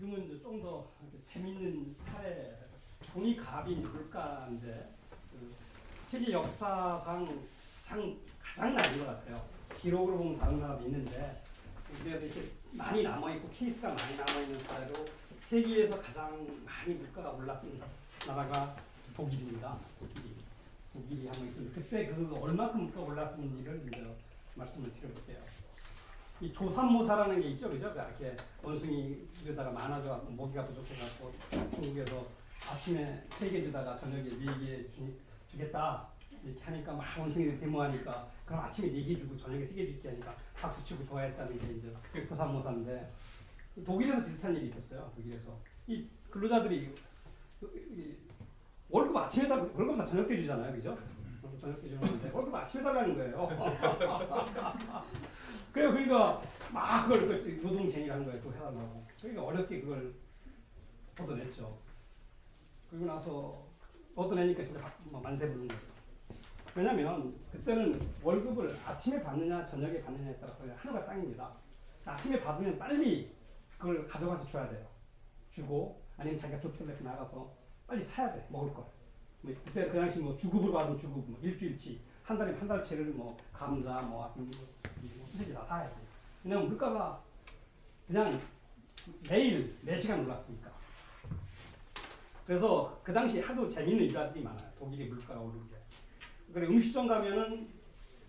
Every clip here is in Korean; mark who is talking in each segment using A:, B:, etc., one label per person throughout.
A: 지금은 좀 더 재밌는 사례, 돈이 갑이 물가인데 세계 역사상 가장 낮은 것 같아요. 기록으로 보면 다른 나라도 있는데 그래도 이렇게 많이 남아있고 케이스가 많이 남아있는 사례로 세계에서 가장 많이 물가가 올랐던 나라가 독일입니다. 독일이 한번 있습니다. 그때 그 얼마큼 물가가 올랐는지를 이제 말씀을 드려볼게요. 이 조삼모사라는 게 있죠, 그죠? 이렇게 원숭이 주다가 많아져 모기가 부족해갖고 중국에서 아침에 3개 주다가 저녁에 4개 주겠다 이렇게 하니까 막 원숭이들이 데모하니까 그럼 아침에 4개 주고 저녁에 3개 줄게 하니까 박수치고 좋아했다는 게 이제 조삼모사인데 독일에서 비슷한 일이 있었어요. 독일에서 이 근로자들이 월급 아침에 월급 다 저녁 때 주잖아요, 그죠? 저녁 때 주는데 월급 아침에 달라는 거예요. 그래요. 그러니까 막 그걸 노동쟁이라는 거예요. 또 해달라고. 그러니까 어렵게 그걸 얻어냈죠. 그리고 나서 얻어내니까 진짜 만세 부르는 거죠. 왜냐면 그때는 월급을 아침에 받느냐 저녁에 받느냐에 따라서 하루가 땅입니다. 아침에 받으면 빨리 그걸 가져가서 줘야 돼요. 주고 아니면 자기가 조트레트 나가서 빨리 사야 돼. 먹을 걸. 뭐 그때 그 당시 뭐 주급으로 받으면 주급 뭐 일주일치 한 달에 한 달치를 뭐 감자 뭐 소세지 다 사야지. 왜냐면 물가가 그냥 매일 4시간 올랐으니까. 그래서 그 당시 하도 재밌는 일화들이 많아요. 독일의 물가가 오르는 게. 그래 음식점 가면은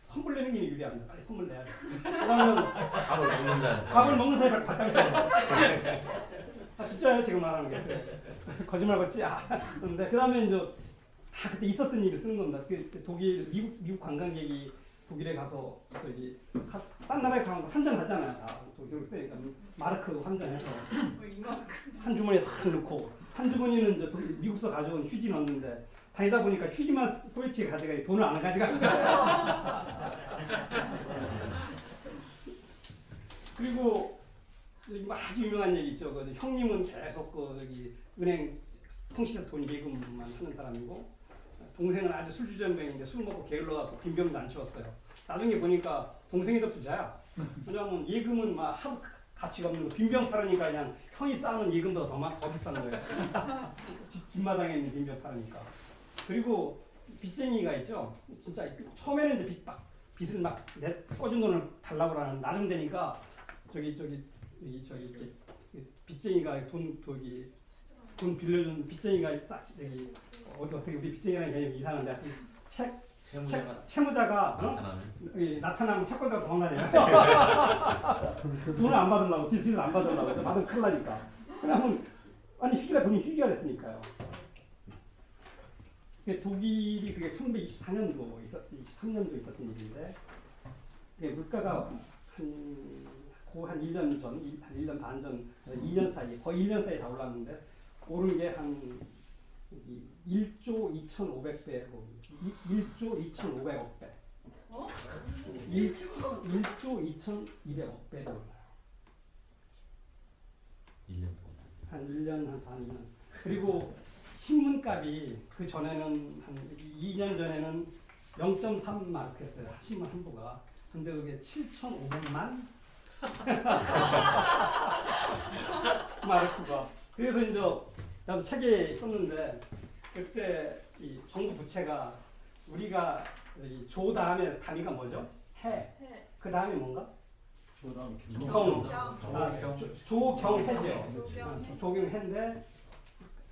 A: 선물 내는 게 유리합니다. 빨리 선물 내야 돼. 그러면 밥을 먹는 사이에 바닥에 아 진짜요 지금 말하는 게 거짓말 같지? 근데 그 다음에 이제 다 그때 있었던 일을 쓰는 겁니다. 그 독일 미국 관광객이 독일에 가서 또 이제 딴 나라에 가면 환전 하잖아요. 독일 쓰니까 마르크 환전해서 한 주머니에 다 넣고 한 주머니는 이제 미국서 가져온 휴지 넣는데 다니다 보니까 휴지만 소매치게 가져가니 돈을 안 가져가. 그리고 아주 유명한 얘기 있죠. 그 형님은 계속 그 여기 은행 성실한 돈 예금만 하는 사람이고 동생은 아주 술주전병인데 술 먹고 게을러갖고 빈병도 안 치웠어요. 나중에 보니까 동생이 더 부자야. 왜냐하면 예금은 막 하도 가치가 없는 거 빈병 팔으니까 그냥 형이 쌓는 예금보다 더 비싼 거예요. 뒷마당에 있는 빈병 팔으니까. 그리고 빚쟁이가 있죠. 진짜 처음에는 이제 빚을 막 꺼준 돈을 달라고 하는 나중 되니까 저기 빚쟁이가 돈 빌려준 빚쟁이가 딱 저기 어떻게 우리 빚쟁이라는 개념이 이상한데 채무자가 나타나면 채권자가 도망다녀요. 돈을 안 받으려고 빚을 안 받으려고 받으면 큰일 나니까. 그러면 아니 휴지가 됐으니까요. 독일이 그게 1924년도 23년도 있었던 일인데 물가가 한 1년 전, 한 1년 반 전, 2년 사이, 거의 1년 사이에 다 올랐는데 오른 게 한 1조 2,500배로 1조 2,500억 배. 1조 2,200억 배로 올라요.
B: 1년
A: 한 1년 한 반 2년. 그리고 신문값이 그 전에는 한 2년 전에는 0.3마크였어요. 신문 한 부가. 근데 그게 7,500만 마르크가. 그래서 이제 나도 책에 썼는데 그때 이 정부 부채가 우리가 조 다음에 단위가 뭐죠? 해. 그 다음에 뭔가? 조경해죠. 조경해인데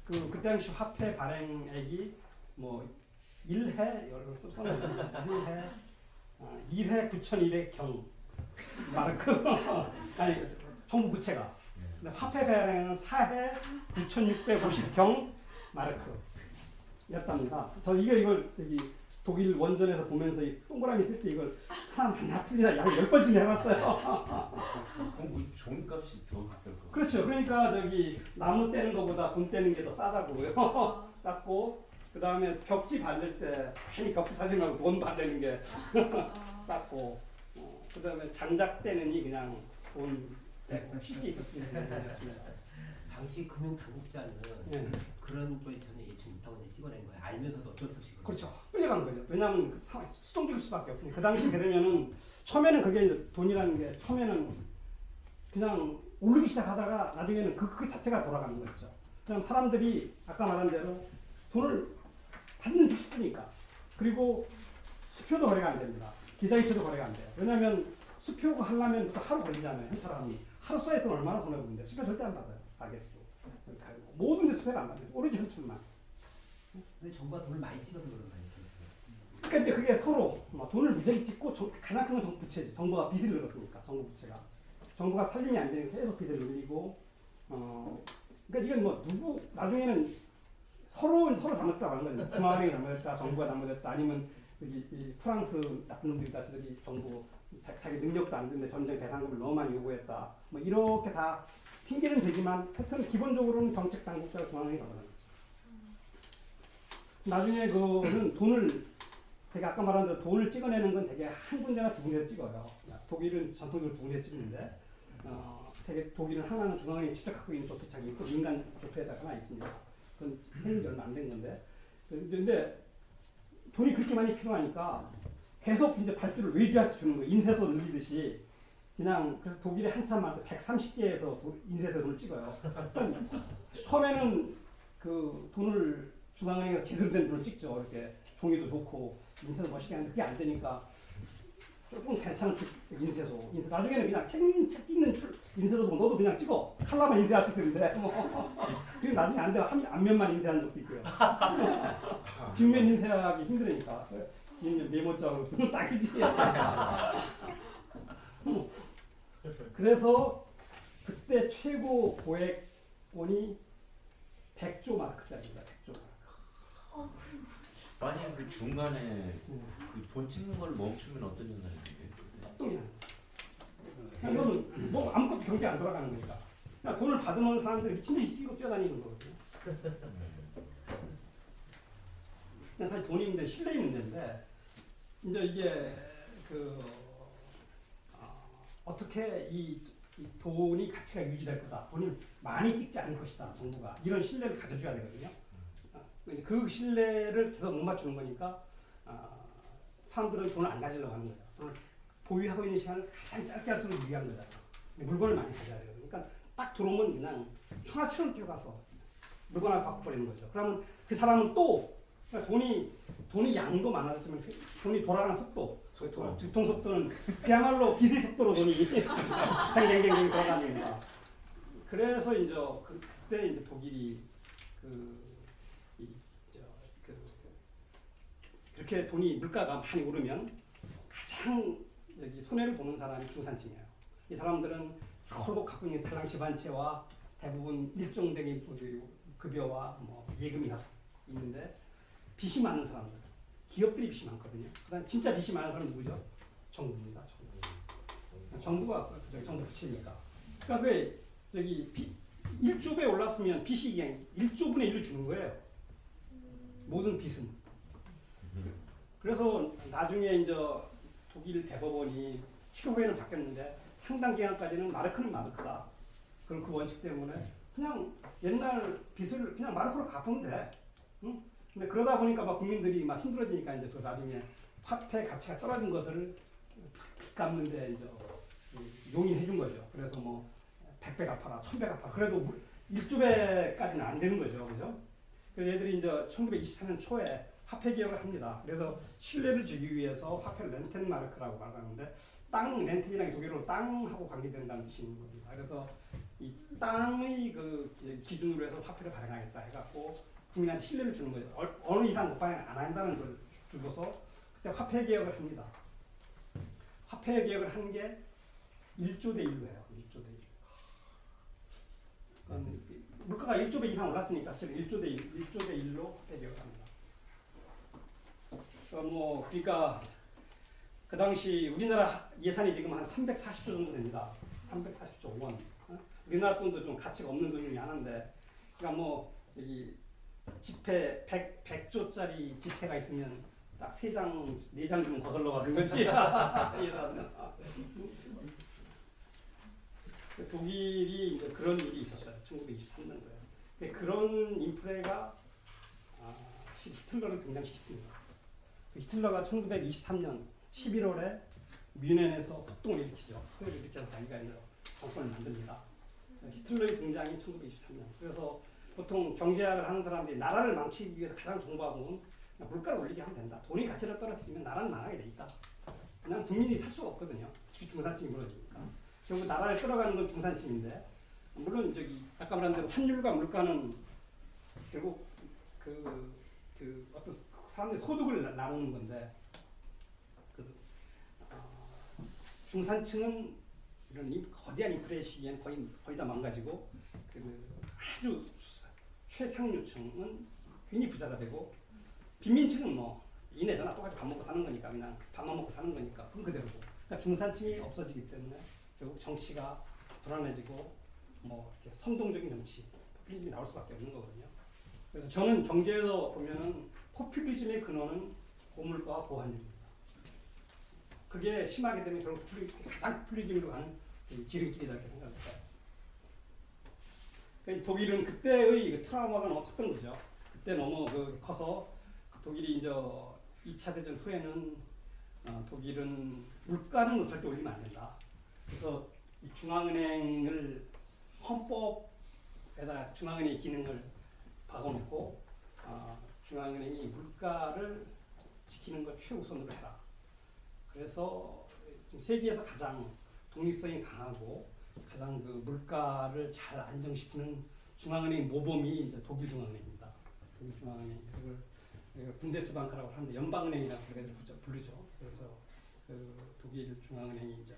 A: 그 당시 화폐 발행액이 뭐 1해 1해 9,200경 마르크 아니 정부 부채가. 근데 화폐 발행은 4해 9,650경 마르크였답니다. 저 이걸 여기 독일 원전에서 보면서 이 동그라미 쓸 때 이걸 하나 틀리나 약 10번쯤 해봤어요.
B: 그럼 종이값이 더 비쌀 거.
A: 그렇죠. 그러니까 저기 나무 떼는 것보다 돈 떼는 게 더 싸다고요. 쌌고 그 다음에 벽지 바를 때 괜히 벽지 사지 말고 돈 바르는 게 쌌고 그 다음에 장작 떼는이 그냥 돈 떼고 쉽게 있었습니다.
C: 당시 금융 당국자는 그런 걸 전혀 예측 못하고 찍어낸 거예요. 알면서도 어쩔 수 없이.
A: 그렇죠. 끌려간 거죠. 왜냐하면 수동적일 수밖에 없으니까. 그 당시 되면은 처음에는 그게 이제 돈이라는 게 처음에는 그냥 오르기 시작하다가 나중에는 그 자체가 돌아가는 거죠. 그럼 사람들이 아까 말한 대로 돈을 받는 즉시 쓰니까. 그리고 수표도 거래가 안 됩니다. 계좌이체도 거래가 안 돼요. 왜냐하면 수표가 하려면 또 하루 걸리잖아요. 한 사람이. 하루 써야 돈 얼마나 손해보는데 수표 절대 안 받아요. 가게수. 모든 데 수표를 안 받아요. 오로지 현출만.
C: 근데 정부가 돈을 많이 찍어서 그런 거 아니에요?
A: 그러니까 이제 그게 서로 돈을 무지하게 찍고 가장 큰 건 정부 부채지. 정부가 빚을 늘었으니까 정부 부채가. 정부가 살림이 안 되니까 계속 빚을 늘리고 그러니까 이건 뭐 누구 나중에는 서로 잘못했다고 하는 거죠. 중앙은행이 잘못했다, 정부가 잘못했다, 아니면 이 프랑스 나쁜 놈들이다, 저들이 정부 자기 능력도 안 되는데 전쟁 배상금을 너무 많이 요구했다. 뭐 이렇게 다 핑계는 되지만 하여튼 기본적으로는 정책 당국자가 중앙은행이 가거든요. 나중에 그는 돈을 제가 아까 말한 대로 돈을 찍어내는 건 되게 한 군데나 두 군데를 찍어요. 독일은 전통적으로 두 군데 찍는데 되게 독일은 하나는 중앙은행이 직접 갖고 있는 조폐창이 있고 민간 조폐에다가 하나 있습니다. 그건 생긴 지 얼마 안 된 건데 근데 돈이 그렇게 많이 필요하니까 계속 이제 발주를 외주한테 주는 거예요. 인쇄소 늘리듯이 그냥 그래서 독일에 한참 많을 때 130개에서 인쇄소 돈을 찍어요. 그러니까 처음에는 그 돈을 중앙은행에서 제대로 된 돈을 찍죠. 이렇게 종이도 좋고 인쇄도 멋있게 하는데 그게 안 되니까 조금 괜찮은 인쇄소. 나중에는 그냥 책 찍는 인쇄소 보고 너도 그냥 찍어. 칼라만 인쇄할 수 있는데 그리고 나중에 안 돼요. 앞면만 인쇄한 적도 있고요. 뒷면 인쇄하기 힘들으니까 메모장으로 쓰면 딱이지. 그래서 그때 최고 고액원이 100조 마크짜리입니다. 100조 마크.
B: 만약 그 중간에 그돈 찍는 걸 멈추면 어떤 현상이 생겨요?
A: 이거는 뭐 아무것도 경제 안 돌아가는 거니까. 그냥 돈을 받으면 사람들이 미친 듯이 뛰어다니는 거거든요. 사실 돈이 문제, 신뢰의 문제인데 이제 이게 어떻게 이 돈이 가치가 유지될 거다. 돈을 많이 찍지 않을 것이다. 정부가 이런 신뢰를 가져줘야 되거든요. 그 신뢰를 계속 못 맞추는 거니까 사람들은 돈을 안 가지려고 하는 거죠. 돈을 보유하고 있는 시간을 가장 짧게 할수록 유리한 거잖아요. 물건을 많이 가져야 돼요. 그러니까 딱 들어오면 그냥 총알처럼 뛰어가서 물건 하나 갖고 버리는 거죠. 그러면 그 사람은 또 그러니까 돈이 양도 많아졌지만 돈이 돌아가는 속도, 유통 속도는 그야말로 빛의 속도로 돈이 댕댕댕댕 돌아가니까. 그래서 이제 그때 이제 독일이 그렇게 돈이 물가가 많이 오르면 가장 손해를 보는 사람이 중산층이에요. 이 사람들은 홀로 갖고 있는 탈랑 집안채와 대부분 일종적인 급여와 뭐 예금이 있는데 빚이 많은 사람들, 기업들이 빚이 많거든요. 그다음 진짜 빚이 많은 사람은 누구죠? 정부입니다. 정부가 정부 부채니까. 그러니까 그 1조배 올랐으면 빚이 그냥 1조분의 1을 주는 거예요. 모든 빚은. 그래서 나중에 이제 독일 대법원이 7호 후에는 바뀌었는데 상당 기간까지는 마르크는 마르크다. 그런 그 원칙 때문에 그냥 옛날 빚을 그냥 마르크로 갚으면 돼. 응? 근데 그러다 보니까 막 국민들이 막 힘들어지니까 이제 그 나중에 화폐 가치가 떨어진 것을 빚 갚는데 이제 용인해 준 거죠. 그래서 뭐 100배 갚아라, 1000배 갚아라. 그래도 1조배까지는 안 되는 거죠. 그죠? 그래서 얘들이 이제 1924년 초에 화폐 개혁을 합니다. 그래서 신뢰를 주기 위해서 화폐를 렌텐마르크라고 말하는데 땅, 렌텐이라는 독일어로 땅하고 관계된다는 뜻이 있는 겁니다. 그래서 이 땅의 그 기준으로 해서 화폐를 발행하겠다 해갖고 국민한테 신뢰를 주는 거죠. 어느 이상 못 발행 안 한다는 걸 주고서 그때 화폐 개혁을 합니다. 화폐 개혁을 한 게 1조 대 1로 해요. 1조 대 1. 물가가 1조 배 이상 올랐으니까 실은 1조 대 1로 화폐 개혁을 합니다. 그러니까 그 당시 우리나라 예산이 지금 한 340조 정도 됩니다. 340조 원. 우리나라 돈도 좀 가치가 없는 돈이 하나인데, 그러니까 뭐 저기 지폐 100조짜리 지폐가 있으면 딱 3장, 4장 주면 거슬러 가는 거지. 독일이 이제 그런 일이 있었어요. 1923년도에. 그런 인플레가 히틀러를 등장시켰습니다. 히틀러가 1923년 11월에 뮌헨에서 폭동을 일으키죠. 폭동을 일으켜서 자기가 이제 정권을 만듭니다. 히틀러의 등장이 1923년. 그래서 보통 경제학을 하는 사람들이 나라를 망치기 위해서 가장 정부하고는 그냥 물가를 올리게 하면 된다. 돈이 가치를 떨어뜨리면 나라는 망하게 돼 있다. 그냥 국민이 살 수가 없거든요. 특히 중산층이 무너지니까. 결국 나라를 끌어가는 건 중산층인데, 물론 저기 아까 말한 대로 환율과 물가는 결국 그 어떤 사람들의 소득을 나누는 건데, 중산층은 이런 거대한 인플레 시기엔 거의 다 망가지고, 아주 최상류층은 괜히 부자가 되고, 빈민층은 뭐 이내저나 똑같이 밥 먹고 사는 거니까, 그냥 밥만 먹고 사는 거니까 그건 그대로고. 그러니까 중산층이 없어지기 때문에 결국 정치가 불안해지고, 뭐 이렇게 선동적인 정치, 포퓰리즘이 나올 수밖에 없는 거거든요. 그래서 저는 경제에서 보면은 포퓰리즘의 근원은 고물가와 고환율입니다. 그게 심하게 되면 결국 가장 포퓰리즘으로 가는 지름길이다 이렇게 생각합니다. 그러니까 독일은 그때의 그 트라우마가 너무 컸던 거죠. 그때 너무 커서 독일이 이제 2차 대전 후에는 독일은 물가는 절대 올리면 안 된다. 그래서 이 중앙은행을 헌법에다 중앙은행의 기능을 박아놓고 중앙은행이 물가를 지키는 걸 최우선으로 해라. 그래서 세계에서 가장 독립성이 강하고 가장 그 물가를 잘 안정시키는 중앙은행 모범이 이제 독일 중앙은행입니다. 독일 중앙은행 그걸 분데스방크라고 하는데 연방은행이라고 부르죠. 그래서 그 독일 중앙은행이 이제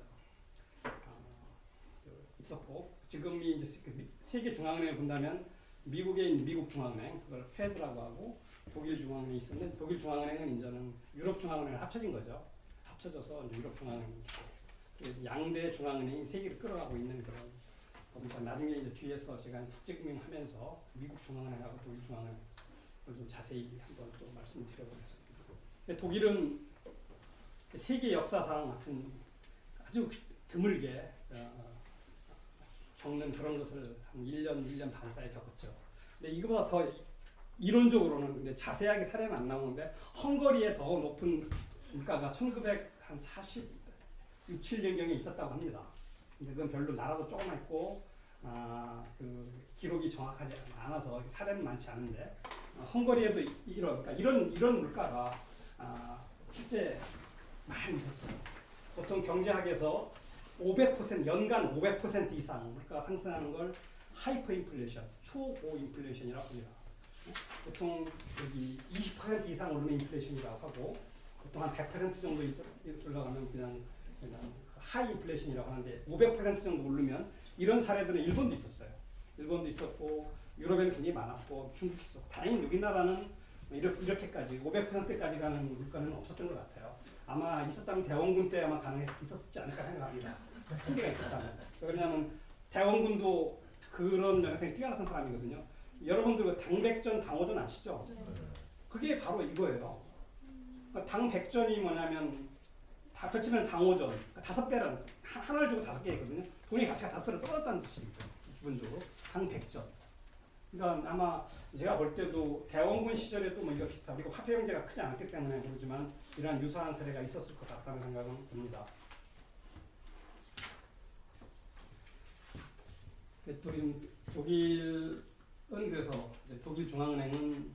A: 있었고, 지금이 이제 세계 중앙은행을 본다면 미국에 있는 미국 중앙은행 그걸 페드라고 하고, 독일 중앙은행이 있었는데, 독일 중앙은행은 이제는 유럽 중앙은행을 합쳐진 거죠. 합쳐져서 이제 유럽 중앙은행이 있고, 양대 중앙은행이 세계를 끌어가고 있는 그런 겁니다. 나중에 이제 뒤에서 제가 특징하면서 미국 중앙은행하고 독일 중앙은행을 좀 자세히 한번 또 말씀을 드려보겠습니다. 독일은 세계 역사상 같은 아주 드물게 겪는 그런 것을 한 1년 반 사이에 겪었죠. 근데 이거보다 더 이론적으로는, 근데 자세하게 사례는 안 나오는데, 헝가리에 더 높은 물가가 1946, 7년경에 있었다고 합니다. 근데 그건 별로 나라도 조그맣고 그 기록이 정확하지 않아서 사례는 많지 않은데, 헝가리에도 이런 물가가 실제 많이 있었어요. 보통 경제학에서 500% 연간 500% 이상 물가가 상승하는 걸 하이퍼 인플레이션, 초고 인플레이션이라고 합니다. 보통 여기 20% 이상 오르는 인플레이션이라고 하고, 보통 한 100% 정도 올라가면 그냥 하이 인플레이션이라고 하는데, 500% 정도 오르면, 이런 사례들은 일본도 있었어요. 일본도 있었고 유럽에는 굉장히 많았고 중국도 있었고, 다행히 우리나라는 이렇게까지 500%까지 가는 물가는 없었던 것 같아요. 아마 있었다면 대원군 때 아마 있었지 않을까 생각합니다. 한계가 있었다면. 왜냐하면 대원군도 그런 면에서 뛰어났던 사람이거든요. 여러분들 당백전, 당오전 아시죠? 그게 바로 이거예요. 당백전이 뭐냐면 다 펼치면 당오전, 그러니까 5배라는, 하나를 주고 5개 있거든요. 돈의 가치가 5배로 떨어졌다는 뜻이죠. 기본적으로 당백전. 그러니까 아마 제가 볼 때도 대원군 시절에도 뭐 이거 비슷하고, 그리고 화폐 경제가 크지 않았기 때문에 모르지만 이러한 유사한 사례가 있었을 것 같다는 생각은 듭니다. 독일은 그래서 이제 독일 중앙은행은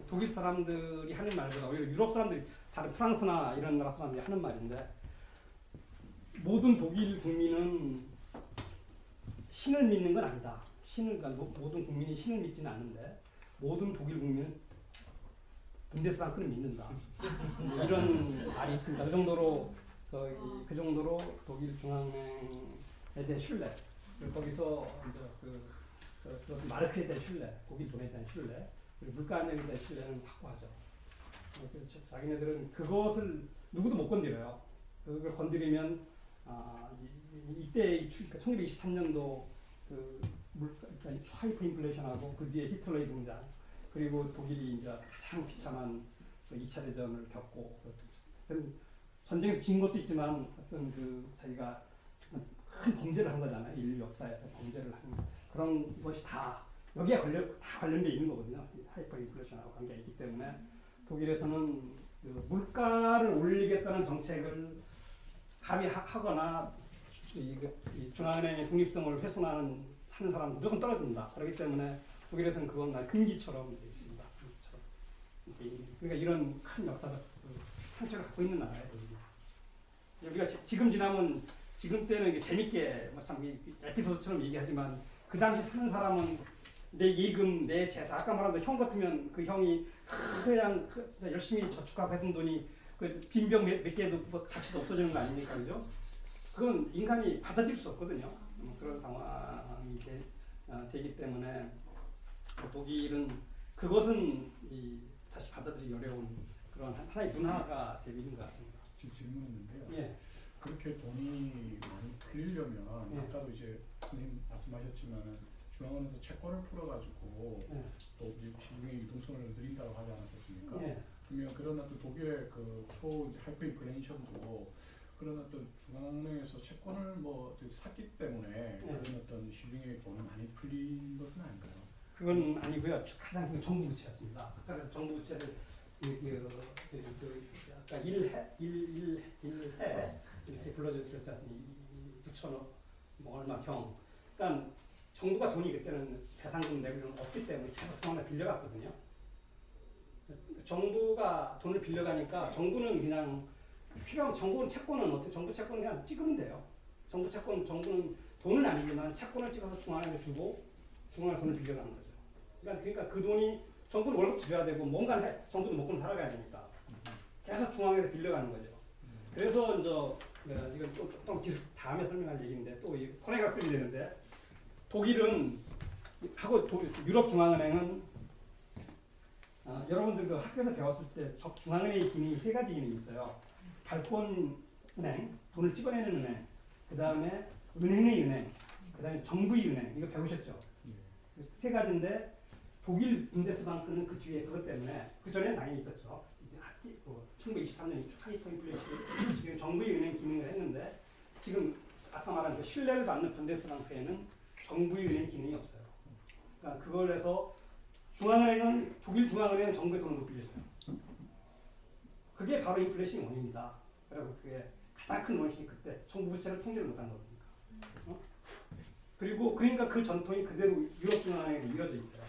A: 독일 사람들이 하는 말보다 오히려 유럽 사람들이, 다른 프랑스나 이런 나라 사람들이 하는 말인데, 모든 독일 국민은 신을 믿는 건 아니다. 그러니까 모든 국민이 신을 믿지는 않는데, 모든 독일 국민은 분데스방크를 믿는다. 이런 말이 있습니다. 그 정도로 독일 중앙은행에 대한 신뢰, 거기서 이제 그 마르크에 대한 신뢰, 독일 돈에 대한 신뢰, 그리고 물가 안정에 대한 신뢰는 확고하죠. 그래서 자기네들은 그것을 누구도 못 건드려요. 그걸 건드리면 이때 1923년도 그 물가, 그러니까 하이퍼 인플레이션하고 그 뒤에 히틀러의 등장, 그리고 독일이 이제 가장 비참한 2차 대전을 겪고, 전쟁에서 진 것도 있지만 어떤 자기가 큰 범죄를 한 거잖아요. 인류 역사에서 범죄를 한 그런 것이 다 여기에 다 관련돼 있는 거거든요. 하이퍼 인플레이션하고 관계가 있기 때문에 독일에서는 그 물가를 올리겠다는 정책을 합의하거나 이 중앙은행의 독립성을 훼손하는 하는 사람 무조건 떨어진다. 그렇기 때문에 독일에서는 그건 금기처럼 되어 있습니다. 금기처럼. 그러니까 이런 큰 역사적 상처를 갖고 있는 나라예요. 우리가 지금 지나면 지금 때는 이게 재밌게 참 에피소드처럼 얘기하지만 그 당시 사는 사람은 내 예금, 내 재산, 아까 말한 형 같으면 그 형이 그냥 진짜 열심히 저축하고 했던 돈이 그 빈병 몇 개도 뭐 가치도 없어지는 거 아닙니까, 그죠? 그건 인간이 받아들일 수 없거든요. 그런 상황이 되기 때문에 독일은 그것은 다시 받아들이기 어려운 그런 하나의 문화가 되고 있는 것 같습니다.
D: 지금 질문했는데요.
A: 예.
D: 그렇게 돈이 많이 풀리려면
A: 예.
D: 아까도 이제 선생님 말씀하셨지만 중앙은행에서 채권을 풀어가지고
A: 예.
D: 또 이제 시중의 유동성을 늘린다고 하지 않았었습니까?
A: 예.
D: 그러면 그런 어떤 독일의 그 하이퍼 인플레이션도 그런 어떤 중앙은행에서 채권을 뭐 샀기 때문에 그런 어떤 시중의 돈이 많이 풀린 것은 아닌가요?
A: 그건 아니고요. 가장 큰 정부 부채였습니다. 아까 정부 부채를 아까 1해 이렇게 불러드렸지 않습니까? 9천억 뭐 얼마 경. 그러니까 정부가 돈이 그때는 배상금 내고 이런 거 없기 때문에 계속 중앙에 빌려갔거든요. 정부가 돈을 빌려가니까 정부는 그냥 필요한 정부는 채권은 어떻게 정부 채권은 그냥 찍으면 돼요. 정부는 돈은 아니지만 채권을 찍어서 중앙에 주고 중앙에 돈을 빌려가는 거죠. 그러니까 그 돈이 정부는 월급 줘야 되고 뭔가 해. 정부도 먹고 살아가야 되니까 계속 중앙에서 빌려가는 거죠. 그래서 이건 조금 다음에 설명할 얘기인데 또 선행학습이 되는데 독일은 유럽 중앙은행은 여러분들 그 학교에서 배웠을 때 중앙은행의 기능이 세 가지 기능이 있어요. 발권 은행, 돈을 찍어내는 은행, 그 다음에 은행의 은행, 그 다음에 정부의 은행. 이거 배우셨죠? 세 가지인데 독일 분데스방크는 그 뒤에 그것 때문에 그 전에 당연히 있었죠. 1923년 하이퍼 인플레이션 정부의 은행 기능을 했는데 지금 아까 말한 그 신뢰를 받는 분데스방크에는 정부의 은행 기능이 없어요. 그러니까 그걸 해서 독일 중앙은행은 정부의 돈을 못 빌려줘요. 그게 바로 인플레이션의 원인이다. 그리고 그게 가장 큰 원인이 그때 정부 부채를 통제를 못한 거니까. 그리고 그러니까 그 전통이 그대로 유럽 중앙은행에 이어져 있어요.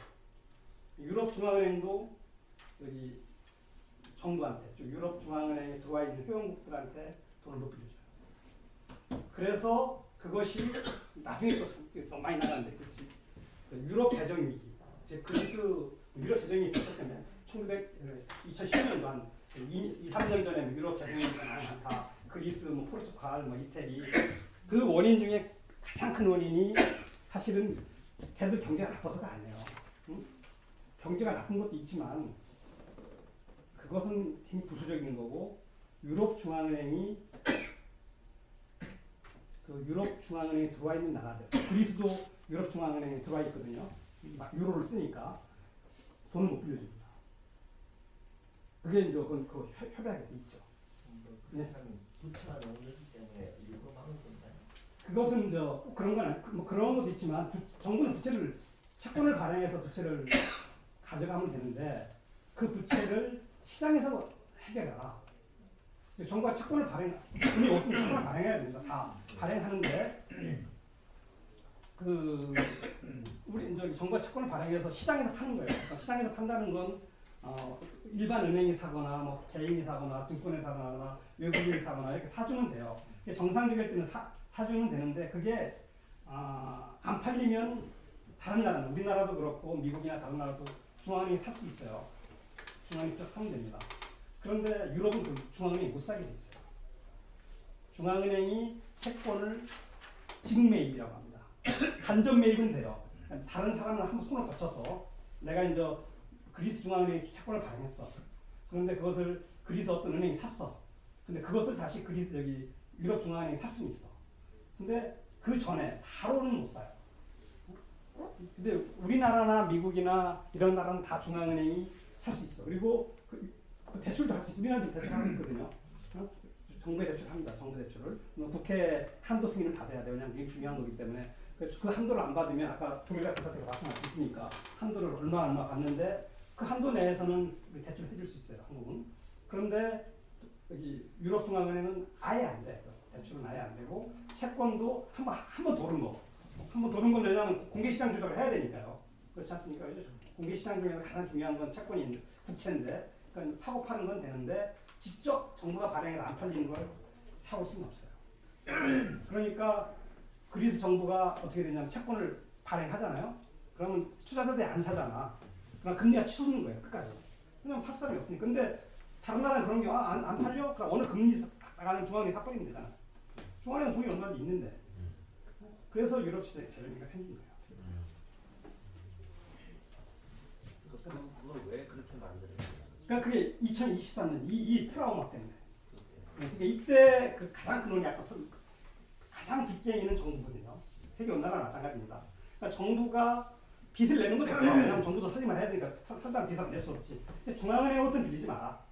A: 유럽 중앙은행도 여기 정부한테, 유럽 중앙은행에 들어와 있는 회원국들한테 돈을 못 빌려줘요. 그래서 그것이 나중에 또 많이 나가는데, 유럽 재정 위기, 즉 그리스 유럽 재정이 있었기 때문에 2010년도 한 2, 3년 전에 유럽 재정 위기가 많다. 그리스, 포르투갈, 이태리 그 원인 중에 가장 큰 원인이 사실은 걔들 경제가 나빠서가 아니에요. 응? 경제가 나쁜 것도 있지만 그것은 힘이 부수적인 거고 유럽 중앙은행에 들어와 있는 나라들, 그리스도 유럽 중앙은행에 들어와 있거든요. 막 유로를 쓰니까 돈을 못 빌려줍니다. 그게 이제 그 협약에 있죠. 네.
E: 부채가 너무 늘기 때문에 일부러 막는 건가요?
A: 그것은 그런 건 아니, 그런 것도 있지만 정부는 채권을 발행해서 부채를 가져가면 되는데 그 부채를 시장에서 해결해라. 정부가 돈이 없으면 채권을 발행해야 됩니다. 다 발행하는데 우리 정부가 채권을 발행해서 시장에서 파는 거예요. 그러니까 시장에서 판다는 건 일반 은행이 사거나 개인이 사거나 증권에 사거나 외국인이 사거나 이렇게 사주면 돼요. 정상적일 때는 사주면 되는데 그게 안 팔리면 다른 나라는 우리나라도 그렇고 미국이나 다른 나라도 중앙은행이 살 수 있어요. 중앙은행이 사면 됩니다. 그런데 유럽은 그 중앙은행이 못 사게 돼 있어요. 중앙은행이 채권을 직매입이라고 합니다. 간접 매입은 돼요. 다른 사람을 한번 손을 거쳐서 내가 이제 그리스 중앙은행에 채권을 발행했어. 그런데 그것을 그리스 어떤 은행이 샀어. 근데 그것을 다시 유럽 중앙은행이 살 수는 있어. 근데 그 전에 바로는 못 사요. 근데 우리나라나 미국이나 이런 나라는 다 중앙은행이 살 수 있어. 그리고 그 대출도 할 수 있어. 우리나라도 대출하고 있거든요. 정부에 대출합니다. 정부 대출을. 국회 한도 승인을 받아야 돼요. 왜냐하면 이게 중요한 거기 때문에. 그 한도를 안 받으면 아까 독일 같은 사태가 말씀하셨으니까 한도를 얼마 받는데 그 한도 내에서는 대출을 해줄 수 있어요. 한국은. 그런데 여기 유럽 중앙은행은 아예 안 돼. 대출은 아예 안 되고 채권도 한번 도는 거. 한번 도는 건 왜냐하면 공개시장 조작을 해야 되니까요. 그렇지 않습니까? 공개시장 중에서 가장 중요한 건 채권이 국채인데 그러니까 사고 파는 건 되는데 직접 정부가 발행해서 안 팔리는 걸 사올 수는 없어요. 그러니까 그리스 정부가 어떻게 되냐면 채권을 발행하잖아요. 그러면 투자자들이 안 사잖아. 그럼 금리가 치솟는 거예요. 끝까지. 그냥 살 사람이 없으니까. 근데 다른 나라는 그런 게 안 팔려? 그럼 어느 금리 나가는 중앙은행 사버리면 되잖아. 중앙은행 돈이 얼마든지 있는데. 그래서 유럽 시장에 재정비가 생긴 거예요.
E: 그럼 그걸 왜 그렇게 만들었어요?
A: 그러니까 그게 2023년 이 트라우마 때문에. 그러니까 이때 그 가장 큰 원인이 아까 가장 빚쟁이는 정부거든요. 세계 어느 나라나 마찬가지입니다. 그러니까 정부가 빚을 내는 거죠. 왜냐하면 정부도 살림을 해야 되니까 상당 빚을 낼 수 없지. 근데 중앙은행부터 빌리지 마라.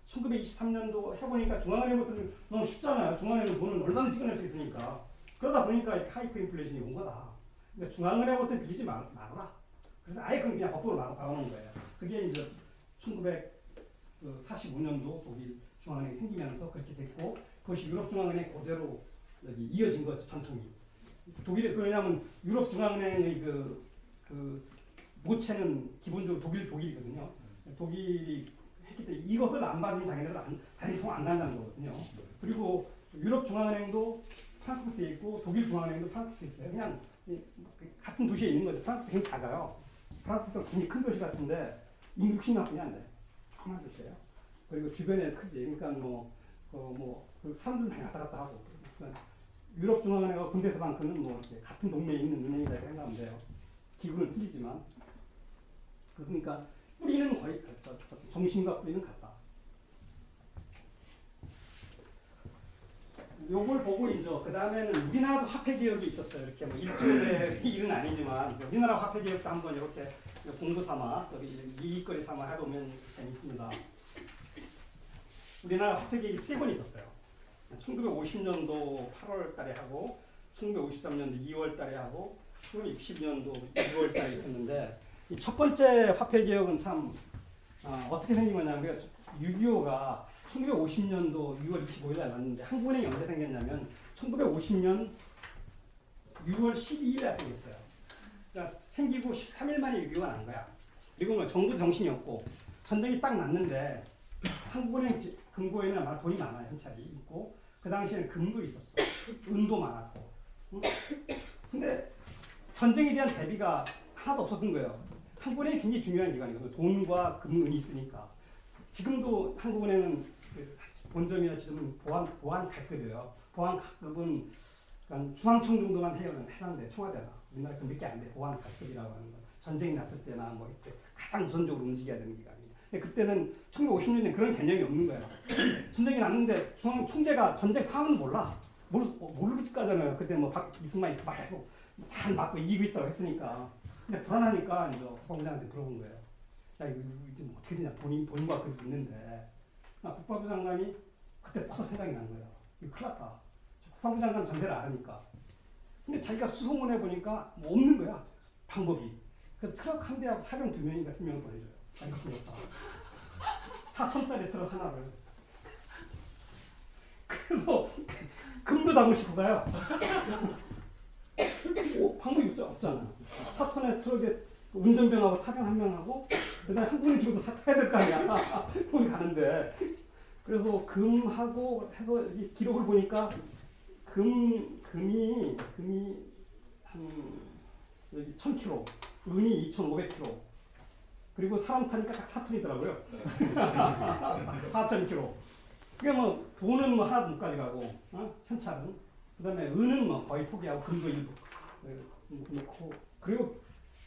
A: 1923년도 해보니까 중앙은행부터 너무 쉽잖아요. 중앙은행은 돈을 얼마든지 찍어낼 수 있으니까. 그러다 보니까 하이퍼 인플레이션이 온 거다. 그러니까 중앙은행부터 빌리지 말아라. 그래서 아예 그냥 법도로 막아놓은 거예요. 그게 이제 1945년도 독일 중앙은행이 생기면서 그렇게 됐고 그것이 유럽 중앙은행 그대로 여기 이어진 거죠. 전통이. 독일에 왜냐하면 유럽 중앙은행의 그 모체는 기본적으로 독일이거든요. 독일이 했기 때문에 이것을 안 받으면 자기네들 다른 통 안 간다는 거거든요. 그리고 유럽 중앙은행도 프랑크푸르트에 있고 독일 중앙은행도 프랑크푸르트에 있어요. 그냥 같은 도시에 있는 거죠. 프랑크푸르트 굉장히 작아요. 프랑크푸르트가 굉장히 큰 도시 같은데 인구 60만 분이 안 돼. 조그만 도시예요. 그리고 주변에 크지. 그러니까 사람들 많이 왔다 갔다 하고. 그러니까 유럽 중앙은행과 분데스방크는 뭐 이렇게 같은 동네에 있는 은행이다 이렇게 생각하면 돼요. 기구는 틀리지만. 그러니까 뿌리는 거의 같다. 정신과 뿌리는 같다. 요걸 보고 이제 그 다음에는 우리나라도 화폐 개혁이 있었어요. 이렇게 뭐 일주일에 일은 아니지만 우리나라 화폐 개혁도 한번 이렇게 공부 삼아 이익거리 삼아 해보면 재밌습니다. 우리나라 화폐 개혁이 3번 있었어요. 1950년도 8월 달에 하고 1953년도 2월 달에 하고 1960년도 6월 달에 있었는데 이 첫 번째 화폐 개혁은 참 어떻게 생긴 거냐면 6.25가 1950년도 6월 25일 날 났는데 한국은행이 언제 생겼냐면 1950년 6월 12일에 생겼어요. 그러니까 생기고 13일 만에 6.25가 난 거야. 그리고 뭐 정부 정신이 없고 전쟁이 딱 났는데 한국은행 금고에는 아마 돈이 많아요. 현찰이 있고 그 당시에는 금도 있었어. 은도 많았고. 근데 전쟁에 대한 대비가 하나도 없었던 거예요. 한국은행이 굉장히 중요한 기관이거든요. 돈과 금, 은이 있으니까. 지금도 한국은행은 본점이나 지금은 보안 가격이에요. 보안 가격은 그러니까 중앙청 정도만 해당돼. 청와대나. 우리나라 그 몇 개 안 돼. 보안 가격이라고 하는 건. 전쟁이 났을 때나 뭐 이때 가장 우선적으로 움직여야 되는 기관이에요. 근데 그때는 1950년에 그런 개념이 없는 거예요. 전쟁이 났는데 중앙 총재가 전쟁 상황은 몰라. 모르지 까잖아요. 그때 뭐 이승만이 막 해고 잘 맞고 이기고 있다고 했으니까. 근데 불안하니까 이제 국방부장한테 물어본 거예요. 야 이거 좀 어떻게 되냐. 돈과 그게 있는데. 국방부 장관이 그때 퍼 생각이 난 거예요. 이거 큰일 났다. 국방부 장관 전세를 알으니까. 근데 자기가 수소문해 보니까 뭐 없는 거야. 방법이. 그래서 트럭 한 대하고 사병 2명인가 3명을 보내줘요. 자기가 풀렸다. 4톤짜리 트럭 하나를. 그래서 금도 담을 싣고 가요. 방법이 없잖아. 4톤의 트럭에 운전병하고 사병 1명하고 그다음에 한국인 쪽도 타야 될 거 아니야. 돈이 가는데. 그래서 금하고 해서 이 기록을 보니까 금이 한 1000kg, 은이 2500kg. 그리고 사람 타니까 딱 4톤이더라고요. 4000kg. 그러니까 뭐 돈은 뭐 하나도 못 가져가고, 현찰은. 그다음에 은은 뭐 거의 포기하고 금도 일부 넣고. 그리고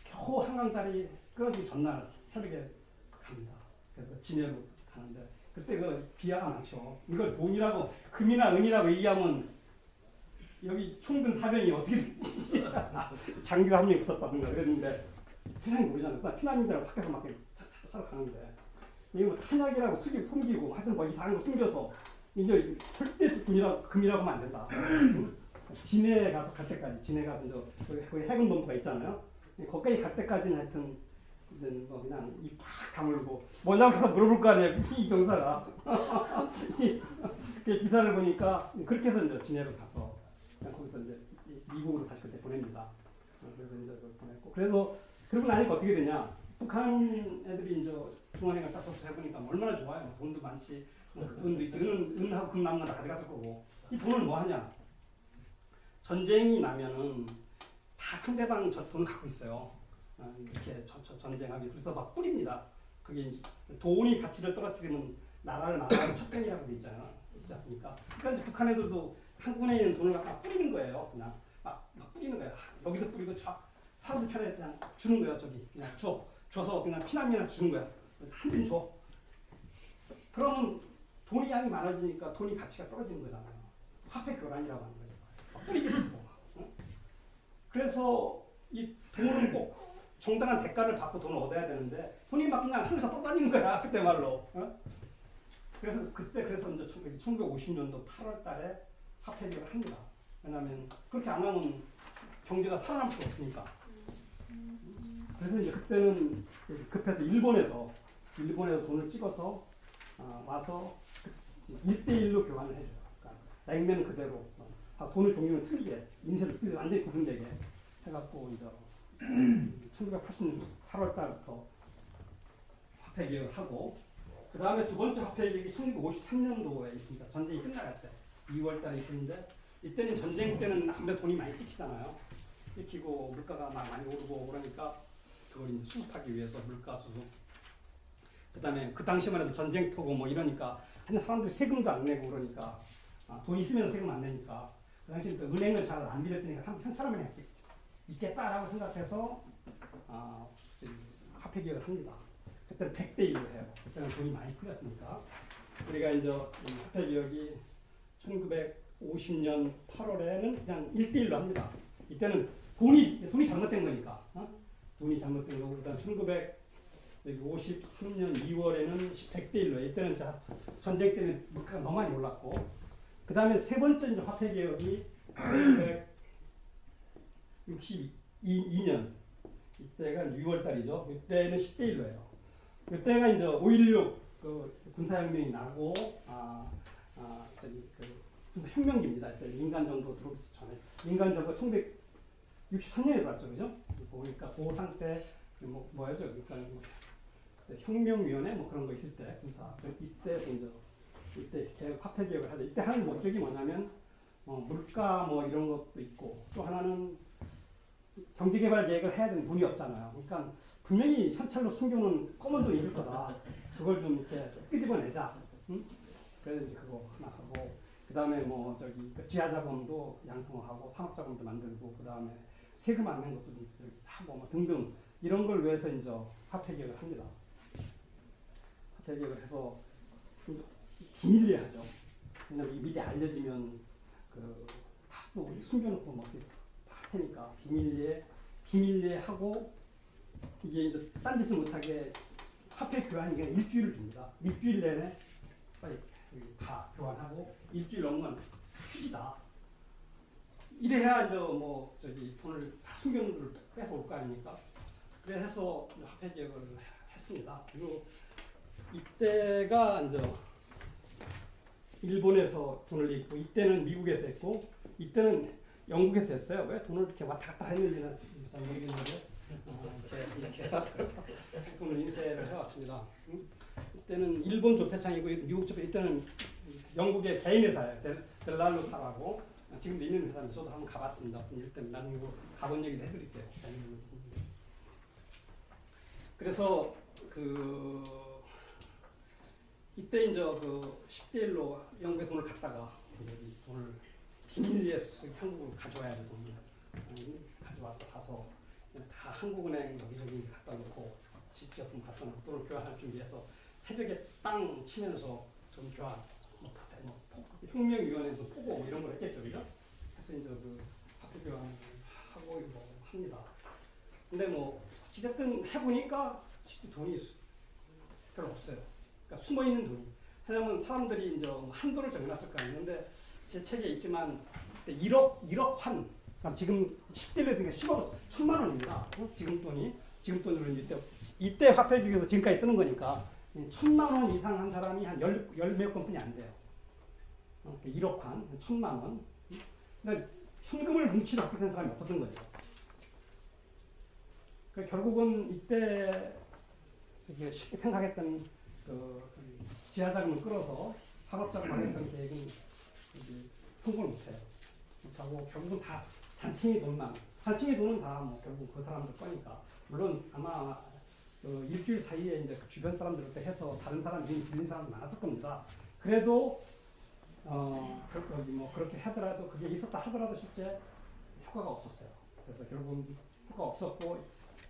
A: 겨우 한강다리 끊어지기 전날 새벽에 갑니다. 그래서 진해로 가는데 그때 그 비하가 많죠. 이걸 돈이라고 금이나 은이라고 얘기하면 여기 총든 사병이 어떻게 되지? 장교가 한 명이 붙었다든가 그랬는데 세상이 모르잖아요. 피난민들하고 밖에서 막 차로 가는데 이게 뭐 탄약이라고 숨기고 하여튼 뭐 이상한 거 숨겨서 이제 절대 금이라고 하면 안 된다. 진해에 가서 갈 때까지 진해 가서 이제 거기 해군 본부가 있잖아요. 거기까지 갈 때까지는 하여튼 그때는 뭐 그냥 입 팍 다물고 뭐냐고 해서 물어볼 거 아니에요. 이 병사가. 그 기사를 보니까 그렇게 해서 이제 진해로 가서 그냥 거기서 이제 미국으로 다시 그때 보냅니다. 그래서 이제 그걸 보냈고 그래서 그러고 나니까 어떻게 되냐? 북한 애들이 이제 중앙회가 딱 해보니까 얼마나 좋아요. 돈도 많지. 은도 있지. 은하고 금 남는 거 가져갔을 거고. 이 돈을 뭐 하냐? 전쟁이 나면은 다 상대방 저 돈을 갖고 있어요. 이렇게 전쟁하기. 그래서 막 뿌립니다. 그게 이제 돈이 가치를 떨어뜨리면 나라를 망하는 첩병이라고 돼 있잖아요. 있지 않습니까? 그러니까 이제 북한 애들도 한국에 있는 돈을 갖다 뿌리는 거예요. 그냥 막 뿌리는 거예요. 여기도 뿌리고 사람들 편에 그냥 주는 거예요. 저기 그냥 줘서 그냥 피난민한테 주는 거야. 한 푼 줘. 그러면 돈이 양이 많아지니까 돈이 가치가 떨어지는 거잖아요. 화폐 교란이라고 하는 거죠. 막 뿌리게 되고. 그래서 이 돈은 꼭 정당한 대가를 받고 돈을 얻어야 되는데 돈이 막 그냥 하늘에서 떠다니는 거야. 그때 말로. 그래서 이제 1950년도 8월 달에 화폐 개혁을 합니다. 왜냐하면 그렇게 안 하면 경제가 살아남을 수 없으니까. 그래서 이제 그때는 급해서 일본에서 돈을 찍어서 와서 1대1로 교환을 해줘요. 그러니까 냉면 그대로 돈의 종류는 틀리게 인쇄를 쓰기 완전히 구분되게 해갖고 이제 1980년 8월 달부터 화폐 개혁을 하고 그 다음에 두 번째 화폐 개혁이 1953년도에 있습니다. 전쟁이 끝나갈 때 2월 달에 있었는데 이때는 전쟁 때는 아무래도 돈이 많이 찍히잖아요. 찍히고 물가가 막 많이 오르고 그러니까 그걸 이제 수습하기 위해서 물가 수습. 그다음에 그 당시만 해도 전쟁터고 뭐 이러니까 하여튼 사람들이 세금도 안 내고 그러니까 돈 있으면 세금 안 내니까 그 당시에 또 은행을 잘 안 빌렸더니 현찰만 있겠다라고 생각해서 화폐 개혁을 합니다. 그때는 100대 1로 해요. 그때는 돈이 많이 풀렸으니까 우리가 이제 화폐 개혁이 1950년 8월에는 그냥 1대 1로 합니다. 이때는 돈이 잘못된 거니까. 돈이 잘못된 거고 그다음 1953년 2월에는 100대 1로 이때는 전쟁 때문에 물가가 너무 많이 올랐고 그 다음에 세 번째 이제 화폐 개혁이 1962년 이때가 6월 달이죠. 이때는 10대 1로 해요. 이때가 이제 5.16 그 군사혁명이 나고 군사혁명기입니다. 민간 정부 들어오기 전에 민간 정부가 1963년에 들어왔죠, 그죠? 보니까 그 상태 뭐였죠? 그러니까 혁명위원회 뭐 그런 거 있을 때 군사 이때 개혁 화폐 개혁을 하죠. 이때 하는 목적이 뭐냐면 물가 뭐 이런 것도 있고 또 하나는 경제개발 계획을 해야 되는 돈이 없잖아요. 그러니까 분명히 현찰로 숨겨놓은 검은 돈이 있을 거다. 그걸 좀 이렇게 끄집어내자. 응? 그래서 이제 그거 하나 하고 그 다음에 뭐 저기 지하자금도 양성하고 산업자금도 만들고 그 다음에 세금 안 낸 것도 좀 하고 뭐 등등 이런 걸 위해서 이제 화폐 개혁을 합니다. 화폐 개혁을 해서 비밀리에 하죠. 왜냐면 이 미리 알려지면 또 우리 숨겨놓고 뭐 할 테니까 비밀리에 하고 이게 이제 딴짓을 못하게 화폐 교환이 그냥 일주일을 줍니다. 일주일 내내 빨리 다 교환하고 일주일 넘으면 휴지다. 이래야 이제 뭐 저기 돈을 다 숨겨놓은 돈을 뺏어 올 거 아닙니까? 그래서 화폐 개혁을 했습니다. 그리고 이때가 이제 일본에서 돈을 냈고 이때는 미국에서 했고 이때는 영국에서 했어요. 왜 돈을 이렇게 왔다 갔다 했는지는 잘 모르겠는데 이렇게 왔다 갔다 돈을 인쇄를 해왔습니다. 이때는 일본 조폐창이고 미국 조폐 이때는 영국의 개인 회사예요. 델랄로사라고 지금도 있는 회사인데 저도 한번 가봤습니다. 어떤 일 때문에 나중에 가본 얘기도 해드릴게요. 그래서 이때 이제 10대 1로 영국에 돈을 갖다가 여기 돈을 비밀리에 한국으로 가져와야 되고 가져왔다 가서 다 한국은행 여기저기 갖다 놓고 지역금 갖다 놓고 돈을 교환할 준비해서 새벽에 땅 치면서 돈 교환 혁명위원회도 보고 이런 걸 했겠죠, 그죠? 그래서 이제 화폐 교환을 하고 합니다. 근데 뭐 어찌됐든 해보니까 실제 돈이 별로 없어요. 그러니까 숨어 있는 돈이. 왜냐하면 사람들이 이제 한도를 정해놨을 거 아니에요. 근데 제 책에 있지만 1억 환. 그럼 지금 10대 1로 10억 1,000만 원입니다. 지금 돈이 지금 돈으로 이때 화폐 중에서 지금까지 쓰는 거니까 1,000만 원 이상 한 사람이 한 열 몇 건뿐이 안 돼요. 1억 한 1,000만 원. 그러니까 현금을 뭉치러 합격한 사람이 없었던 거죠. 그러니까 결국은 이때 쉽게 생각했던 그 지하자금을 끌어서 상업자금을 했던 계획은 성공을 못해요. 못하고 결국은 다 잔칭의 돈만, 잔칭의 돈은 다 뭐 결국 그 사람들 거니까. 물론 아마 그 일주일 사이에 이제 그 주변 사람들한테 해서 다른 사람 이미 빌린 사람이 많았을 겁니다. 그래도 뭐 그렇게 하더라도 그게 있었다 하더라도 실제 효과가 없었어요. 그래서 결국은 효과가 없었고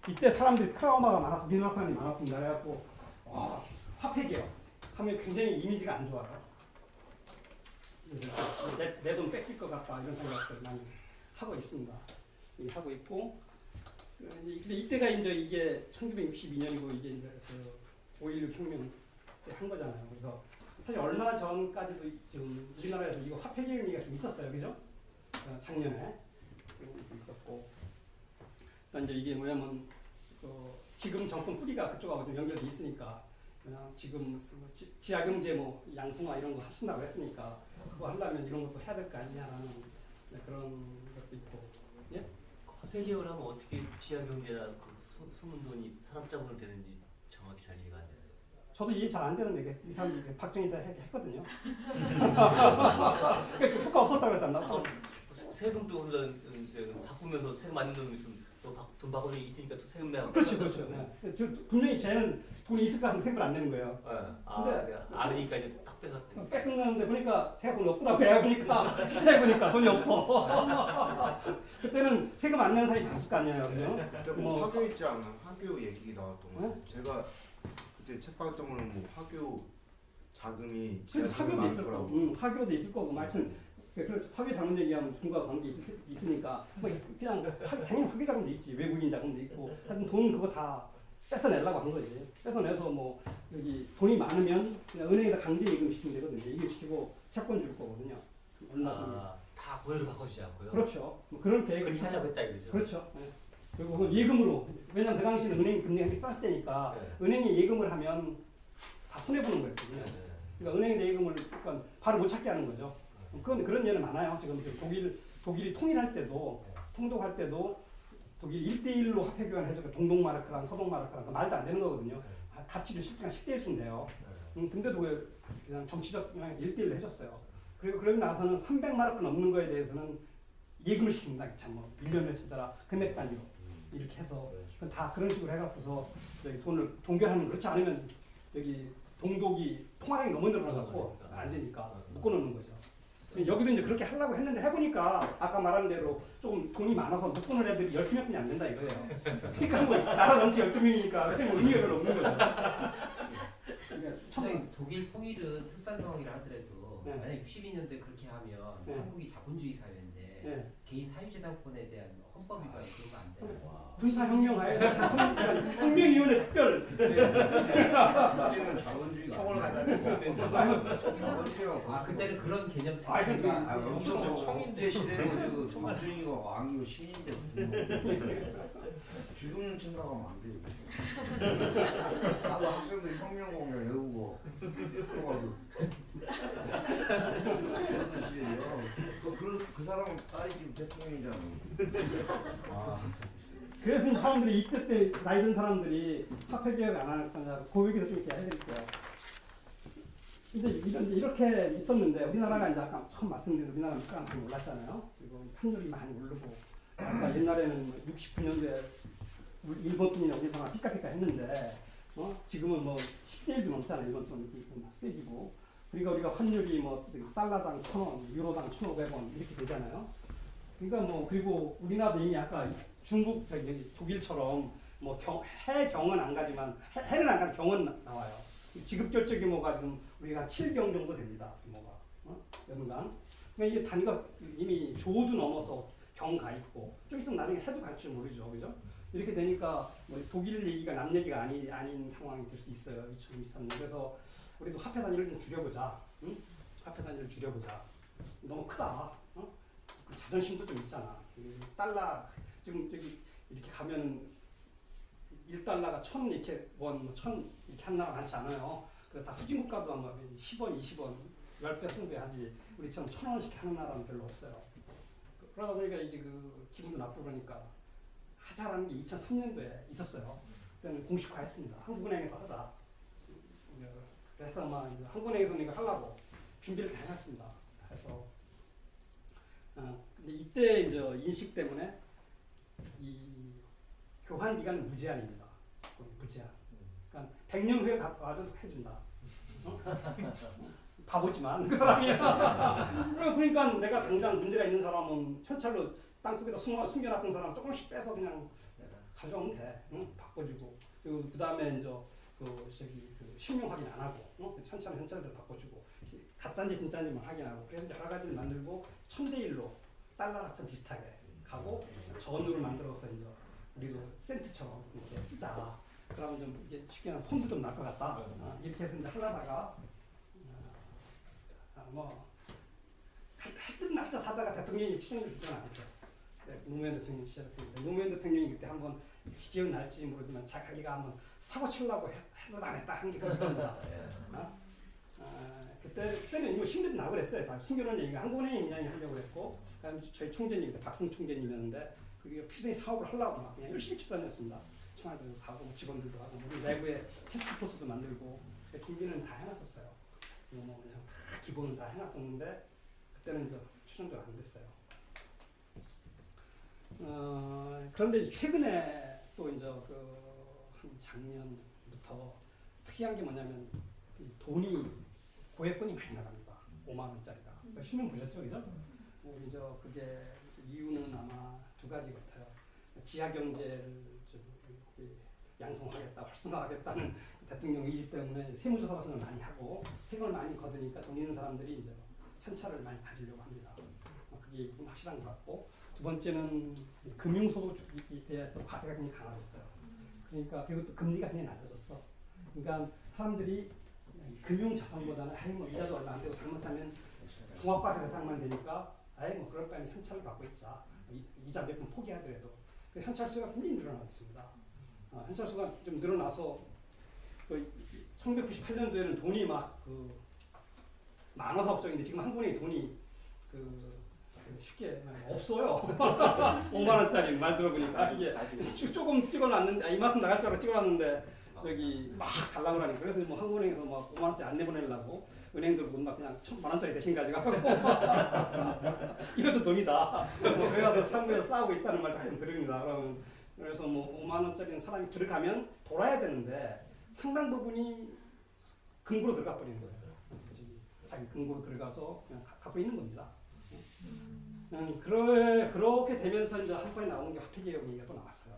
A: 이때 사람들이 트라우마가 많아서 민원 사람이 많았습니다. 그래갖고 와 화폐 개혁 하면 굉장히 이미지가 안 좋아요. 내 돈 뺏길 것 같다 이런 생각들 많이 하고 있습니다. 하고 있고 근데 이때가 이제 이게 1962년이고 이게 이제 그 5.16 혁명 때 한 거잖아요. 그래서 사실 얼마 전까지도 지금 우리나라에서 이거 화폐 개혁 얘기가 좀 있었어요, 그죠? 작년에 있었고, 이제 이게 뭐냐면 지금 정권 뿌리가 그쪽하고 좀 연결돼 있으니까 지금 지하경제 뭐 양성화 이런 거 하신다고 했으니까 그거 하려면 이런 것도 해야 될 거 아니냐라는 그런 것도 있고, 예?
F: 화폐 개혁을 하면 어떻게 지하경제나 그 숨은 돈이 산업자금으로 되는지 정확히 잘 이해가 안 되네요.
A: 저도 이해 잘 안 되는데 이 사람들이 박정희다 했거든요. 그러니까 그 효과 없었다고 했잖아.
F: 세금도 바꾸면서 세금 맞는 돈 있으면 돈 바꾸는 게 있으니까 또 세금 내고.
A: 그렇죠, 그렇죠. 네. 분명히 쟤는 돈이 있을 것 같은 세금을 안 내는 거예요.
F: 근데 알으니까 이제 딱 빼서.
A: 뺏는데 보니까 제가 돈이 없더라고요. 보니까 실제 보니까 돈이 없어. 그때는 세금 안 내는 사람이 많을 거 아니에요, 그죠?
G: 그때 뭐 학교 있지 않나? 학교 얘기 나왔던 거.
A: 네?
G: 제가 그때 책 봤던 거는 뭐 학교 자금이
A: 그래서
G: 지하자금이
A: 화교도
G: 많을
A: 있을
G: 거라고.
A: 거고, 화교도 있을 거고, 뭐 하여튼 그래서 화교 자금 얘기하면 중과 관계 있으니까 뭐 그냥 당연히 화교 자금도 있지, 외국인 자금도 있고, 하여튼 돈 그거 다 뺏어내려고 한 거지. 뺏어내서 뭐 여기 돈이 많으면 그냥 은행에다 강제 예금 시키면 되거든요. 예금 시키고 채권 줄 거거든요.
F: 다 고의로 바꿔주지 않고요.
A: 그렇죠. 뭐 그런 계획을
F: 그렇게 하자고 했다 이거죠.
A: 그렇죠. 네. 그리고 그건 예금으로, 왜냐면 그 당시에는 은행 금리가 쌌을 때니까
F: 네.
A: 은행이 예금을 하면 다 손해 보는 거였거든요.
F: 네.
A: 그러니까 은행에 예금을 그러니까 바로 못 찾게 하는 거죠. 그런 예는 많아요. 지금 독일이 통일할 때도 통독할 때도 독일 1대1로 화폐 교환을 해줬고 동독마르크랑 서독마르크랑 말도 안 되는 거거든요. 가치도 실제가 10대1쯤 돼요. 근데도 그냥 정치적 그냥 1대1로 해줬어요. 그리고 그러고 나서는 300마르크 넘는 거에 대해서는 예금을 시킵니다. 참 뭐 1년에 진짜라 금액 단위로 이렇게 해서 다 그런 식으로 해갖고서 여기 돈을 동결하는, 그렇지 않으면 여기 동독이 통화량이 너무 늘어나갖고 안 되니까 묶어놓는 거죠. 여기도 이제 그렇게 하려고 했는데 해보니까 아까 말한 대로 조금 돈이 많아서 묶어놓은 애들이 12명뿐이 안 된다 이거예요. 그러니까 뭐 나라 전체 12명이니까 그냥 의미가 별로 없는 거죠.
C: 그러니까 독일 통일은 특수한 상황이라 하더라도
A: 네.
C: 만약 62년도에 그렇게 하면
A: 네.
C: 한국이 자본주의 사회인데
A: 네.
C: 개인 사유재산권에 대한 헌법 위반 그런 거 안 되나요?
A: 군사혁명 하에서 혁명위원회 특별
E: 우리는 자본주의가
G: 총을
E: 아니야.
G: 자본주의가
C: 그때는 그런 개념
A: 아,
C: 자체가
G: 엄청
E: 청인제 시대는 자본주의가 왕이고 신인데
G: 지금은 생각하면 안 돼요. 나도 학생들이 혁명공약 외우고 그래가지고 그런 시대예요. 그 사람은 딸이 대통령이잖아.
A: 그래서 사람들이 이때 때 나이 든 사람들이 화폐 개혁 안 할 거냐 그 얘기도 좀 이렇게 해드릴게요. 이제 이렇게 있었는데 우리나라가 이제 아까 처음 말씀드린 우리나라는 물가가 많이 올랐잖아요. 그리고 환율이 많이 오르고 아까 옛날에는 69년도에 일본 돈이나 우리 돈이 삐까삐까 했는데 지금은 뭐 10대 1도 넘잖아요. 일본 돈이 세지고 그러니까 우리가 환율이 뭐 달러당 1,000원, 유로당 1,500원 이렇게 되잖아요. 그러니까 뭐 그리고 우리나라도 이미 아까 중국 독일처럼 뭐 해경은 안 가지만 해는 안 가는 경은 나와요. 지급결제 규모가 지금 우리가 7경 정도 됩니다. 규모가 연간. 그러니까 이게 단위가 이미 조도 넘어서 경 가 있고 좀 있으면 나중에 해도 갈 줄 모르죠, 그죠? 이렇게 되니까 뭐 독일 얘기가 남 얘기가 아닌 상황이 될 수 있어요. 2023년. 그래서 우리도 화폐 단위를 좀 줄여보자. 응? 화폐 단위를 줄여보자. 너무 크다. 그 자존심도 좀 있잖아. 달러 지금 저기 이렇게 가면 1달러가 1,000 이렇게 원, 1,000 이렇게 한 나라 많지 않아요. 그 다 후진 국가도 아마 10원, 20원, 10배 승부하지 우리처럼 1,000원씩 하는 나라는 별로 없어요. 그러다 보니까 이게 그 기분도 나쁘고 그러니까 하자라는 게 2003년도에 있었어요. 그때는 공식화했습니다. 한국은행에서 하자. 그래서 아마 이제 한국은행에서는 이거 하려고 준비를 다 해놨습니다. 그래서 근데 이때 이제 인식 때문에 이 교환 기간은 무제한입니다. 무제한. 그러니까 100년 후에 와도 해준다. 어? 바보지만 그 사람이. 그러니까 내가 당장 문제가 있는 사람은 현찰로 땅 속에다 숨겨놨던 사람 조금씩 빼서 그냥 가져오면 돼. 응? 바꿔주고. 그리고 그 다음에 이제 그 신용 확인 안 하고, 현찰대로 바꿔주고, 가짜인지 진짜인지만 확인하고, 그래서 여러 가지를 만들고 1000대1로 달러랑 좀 비슷하게 가고 전후를 만들어서 이제 우리도 센트처럼 이렇게 쓰자. 그러면 좀 이게 쉽게 말하면 폰도 좀 날 것 같다. 이렇게 해서 이제 하려다가 뭐 하여튼 날짜 사다가 대통령이 추천을 줬잖아. 네, 노무현 대통령이 시작했습니다. 노무현 대통령이 그때 한번 기억날지 모르지만 자기가 한번 사고 치려고 해도 안 했다 한 게 그겁니다. 그때는 이거 신문도 나고 그랬어요. 다 숨겨놓은 얘기가 한국은행이 굉장히 하려고 했고, 그다음에 저희 총재님 그때 박승 총재님이었는데 그게 필승이 사업을 하려고 막 그냥 열심히 추다녔습니다. 청와대도 가고 직원들도 하고 우리 내부에 테스크포스도 만들고 준비는 다 해놨었어요. 뭐 그냥 다 기본은 다 해놨었는데 그때는 저 추천도 안 됐어요. 그런데 이제 최근에 또 이제 한 작년부터 특이한 게 뭐냐면 이 돈이 고액권이 많이 나갑니다. 5만 원짜리가. 신문 보셨죠, 그죠? 이제 그게 이유는 아마 두 가지 같아요. 지하 경제를 좀 양성하겠다, 활성화하겠다는 대통령 의지 때문에 세무조사 같은 걸 많이 하고 세금을 많이 거두니까 돈 있는 사람들이 이제 현찰을 많이 가지려고 합니다. 그게 확실한 것 같고, 두 번째는 금융소득에 대해서 과세가 굉장히 강화됐어요. 그러니까 그리고 또 금리가 굉장히 낮아졌어. 그러니까 사람들이 금융자산보다는 아이 뭐 이자도 얼마 안 되고 잘못하면 종합과세 대상만 되니까 아이 뭐 그럴 바에는 현찰을 갖고 있자. 이자 몇 번 포기하더라도 그 현찰 수가 굉장히 늘어나고 있습니다. 현찰 수가 좀 늘어나서 1998년도에는 돈이 막 많아서 걱정인데 지금 한국은행에 돈이 쉽게 없어요. 5만 원짜리 말 들어보니까 이게 조금 찍어놨는데 이만큼 나갈 줄 알고 찍어놨는데 저기 막 달라고 하니까 그래서 뭐 한국은행에서 막 5만 원짜리 안 내보내려고 은행들 막 그냥 1,000만 원짜리 대신 가져가고 이것도 돈이다. 뭐 그래서 참고해서 싸우고 있다는 말도 가끔 들읍니다. 그래서 뭐 5만 원짜리는 사람이 들어가면 돌아야 되는데 상당 부분이 금고로 들어가 버리는 거예요. 자기 금고로 들어가서 그냥 갖고 있는 겁니다. 그렇게 되면서 이제 한 번에 나온 게 화폐개혁 얘기가 또 나왔어요.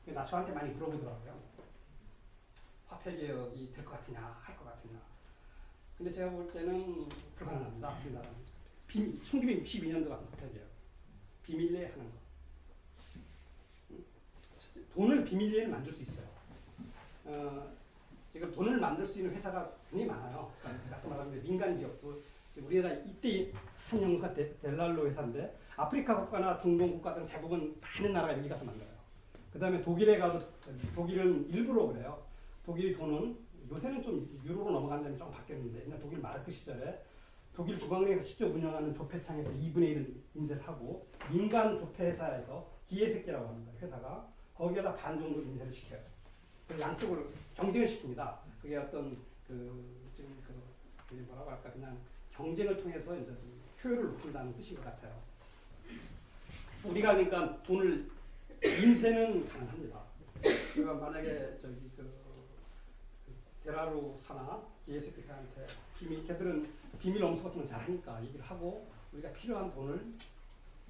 A: 나 저한테 많이 물어보더라고요. 화폐개혁이 될 것 같으냐, 할 것 같으냐. 근데 제가 볼 때는 불가능합니다. 우리나라는 1962년도 같은 화폐개혁. 비밀리에 하는 거. 돈을 비밀리에 만들 수 있어요. 지금 돈을 만들 수 있는 회사가 굉장히 많아요. 아까 말한 민간 기업도 우리나라 이때 한 형사 델랄로 회사인데 아프리카 국가나 중동 국가들은 대부분 많은 나라가 여기 가서 만들어요. 그 다음에 독일에 가도 독일은 일부러 그래요. 독일 돈은 요새는 좀 유로로 넘어간 다음에 좀 바뀌었는데 옛날 독일 마르크 시절에 독일 중앙은행에서 직접 운영하는 조폐창에서 2분의 1을 인쇄를 하고 민간 조폐회사에서 기예색계라고 하는 거예요. 회사가 거기에다 반 정도 인쇄를 시켜요. 그래서 양쪽으로 경쟁을 시킵니다. 그게 어떤 뭐라고 할까 그냥 경쟁을 통해서 이제 효율을 높인다는 뜻인 것 같아요. 우리가 그러니까 돈을 인쇄는 가능합니다. 우리가 만약에 데라로사나 기예색계사한테 걔들은 비밀 엄수 같은 건 잘하니까 얘기를 하고 우리가 필요한 돈을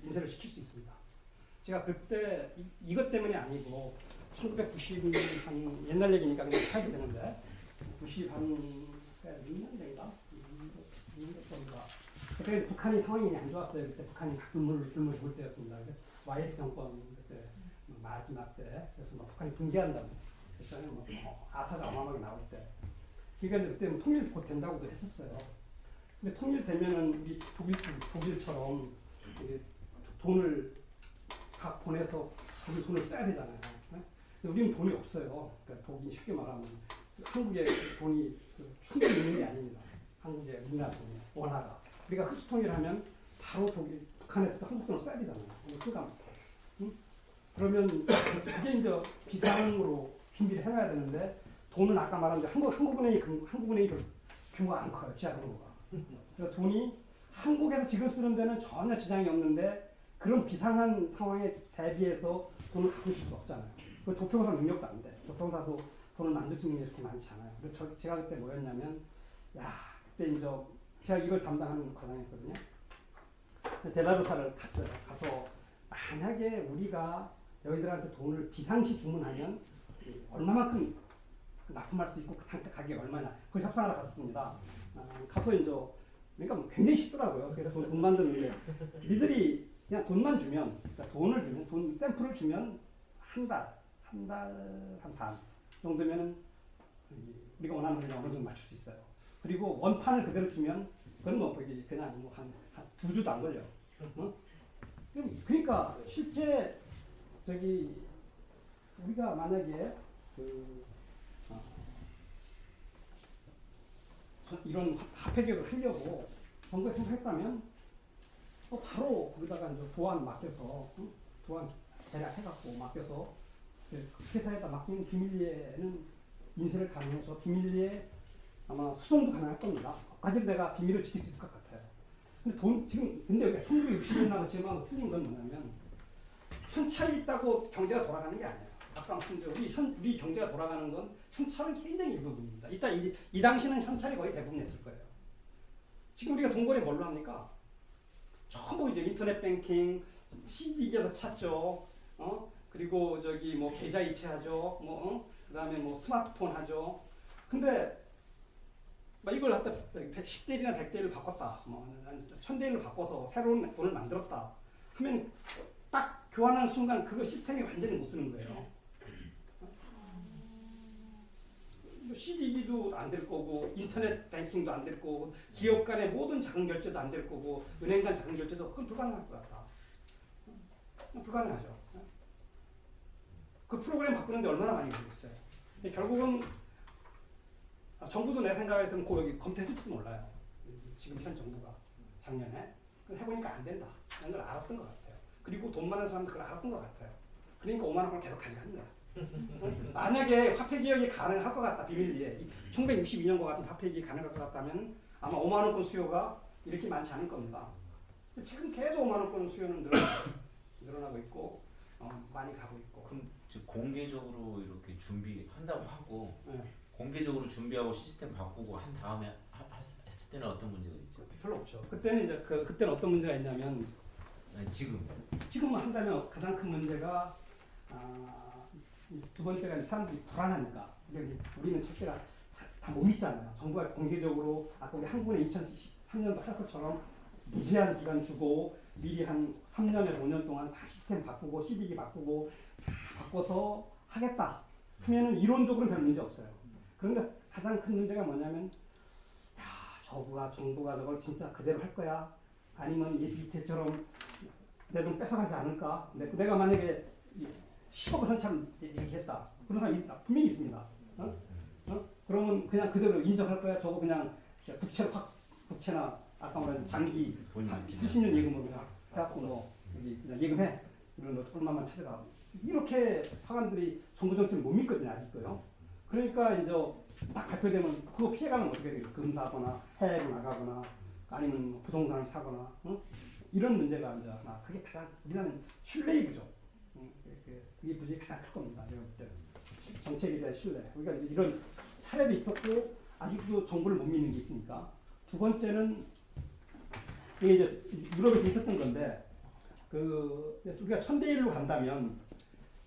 A: 인쇄를 시킬 수 있습니다. 제가 그때 이것 때문에 아니고 1990년 한 옛날 얘기니까 그냥 하게 되는데 6년전인가? 그때 북한이 상황이 안 좋았어요. 그때 북한이 굶을 죽을 때였습니다. YS 정권 그때 마지막 때 그래서 막 북한이 붕괴한다고 그랬잖아요. 뭐 아사자 어마어마하게 나올 때. 그러니까 그때 뭐 통일 곧 된다고도 했었어요. 근데 통일되면은 우리 독일처럼 돈을 각 보내서 독일 돈을 써야 되잖아요. 우리는 돈이 없어요. 그러니까 독일 쉽게 말하면 한국에 돈이 충분히 있는 게 아닙니다. 한국에 우리나라 돈이 원화가. 우리가 흡수통일하면 바로 독일 북한에서도 한국 돈을 써야 되잖아요. 그러니까 그러면 그게 이제 비상으로 준비를 해놔야 되는데 돈은 아까 말한 대로 한국은행이 규모가 안 커요. 지하 규모가. 그래서 돈이 한국에서 지금 쓰는 데는 전혀 지장이 없는데 그런 비상한 상황에 대비해서 돈을 갖고 있을 수 없잖아요. 그 조평사 능력도 안 돼. 조평사도 돈을 만들 수 있는 게 그렇게 많지 않아요. 그래서 제가 그때 뭐였냐면, 그때 이제 제가 이걸 담당하는 과장이었거든요. 델라로사를 갔어요. 가서 만약에 우리가 너희들한테 돈을 비상시 주문하면 얼마만큼 납품할 수 있고 그 단가 가격이 얼마냐. 그걸 협상하러 갔었습니다. 가서 이제 그러니까 굉장히 쉽더라고요. 그래서 돈 만드는데 니들이 그냥 돈만 주면, 그러니까 돈을 주면, 돈 샘플을 주면 한 달 한 반 정도면은 우리가 원하는 걸 어느 정도 맞출 수 있어요. 그리고 원판을 그대로 주면 그건 뭐 그냥 뭐 한 2주도 안 걸려. 그러니까 실제 우리가 만약에 이런 화폐 개혁을 하려고 정부에 생각했다면 바로 거기다가 이제 도안 맡겨서 도안 대략 해갖고 맡겨서 그 회사에다 맡기는 비밀리에는 인쇄를 가능해서 비밀리에 아마 수송도 가능할 겁니다. 거기까지 내가 비밀을 지킬 수 있을 것 같아요. 근데 근데 여기 1960년 나왔지만 틀린 건 뭐냐면 현찰이 있다고 경제가 돌아가는 게 아니에요. 아까 말씀드린 우리 경제가 돌아가는 건 현찰은 굉장히 일부분입니다. 이 당시는 현찰이 거의 대부분이었을 거예요. 지금 우리가 돈거래 뭘로 합니까? 전부 이제 인터넷 뱅킹, CD기에서 찾죠. 그리고 뭐 계좌 이체하죠. 그다음에 뭐 스마트폰 하죠. 근데 이걸 갖다 10대1이나 100대1을 바꿨다. 1000대1을 바꿔서 새로운 돈을 만들었다. 하면 딱 교환하는 순간 그거 시스템이 완전히 못 쓰는 거예요. CD기도 안 될 거고 인터넷 뱅킹도 안 될 거고 기업 간의 모든 자금 결제도 안 될 거고 은행 간 자금 결제도 그건 불가능할 것 같다. 불가능하죠. 그 프로그램 바꾸는데 얼마나 많이 걸리겠어요. 결국은 정부도 내 생각에서는 여기 검토했을지도 몰라요. 지금 현 정부가 작년에 해보니까 안 된다. 이런 걸 알았던 것 같아요. 그리고 돈 많은 사람도 그걸 알았던 것 같아요. 그러니까 5만 원을 계속 가져가는 거야. 만약에 화폐 개혁이 가능할 것 같다. 비밀리에 1962년과 같은 화폐 개혁이 가능할 것 같다면 아마 5만 원권 수요가 이렇게 많지 않을 겁니다. 지금 계속 5만 원권 수요는 늘어나고 있고 많이 가고 있고.
B: 그럼 공개적으로 이렇게 준비한다고 하고
A: 네.
B: 공개적으로 준비하고 시스템 바꾸고 한 다음에 했을 때는 어떤 문제가 있죠?
A: 별로 없죠. 그때는 이제 그때는 어떤 문제가 있냐면 지금만 한다면 가장 큰 문제가 두 번째가 사람들이 불안하니까. 우리는 첫째가 다 못 믿잖아요. 정부가 공개적으로 아까 우리 한국은 2013년도 할 것처럼 무제한 기간 주고 미리 한 3년에서 5년 동안 다 시스템 바꾸고 CD기 바꾸고 다 바꿔서 하겠다 하면은 이론적으로는 별 문제 없어요. 그런데 가장 큰 문제가 뭐냐면 정부가 저걸 진짜 그대로 할 거야? 아니면 이 밑에처럼 내 돈 뺏어가지 않을까? 내가 만약에 10억을 현찰을 얘기했다. 그런 사람이 분명히 있습니다. 그러면 그냥 그대로 인정할 거야? 저거 그냥 부채나 아까 말한 장기 70년 예금으로 그냥 해갖고 그냥 예금해. 이런 거 얼마만 찾아가. 이렇게 사람들이 정부 정책을 못 믿거든요. 아직도요. 그러니까 이제 딱 발표되면 그거 피해가면 어떻게 돼요? 금사거나 해외로 나가거나 아니면 뭐 부동산을 사거나 이런 문제가 이제 그게 가장 우리나라는 신뢰의 부족. 그게 부족이 가장 클 겁니다. 제가 볼 때. 정책에 대한 신뢰. 우리가 이제 이런 사례도 있었고 아직도 정부를 못 믿는 게 있으니까. 두 번째는 이게 이제 유럽에서 있었던 건데 우리가 1000대1로 간다면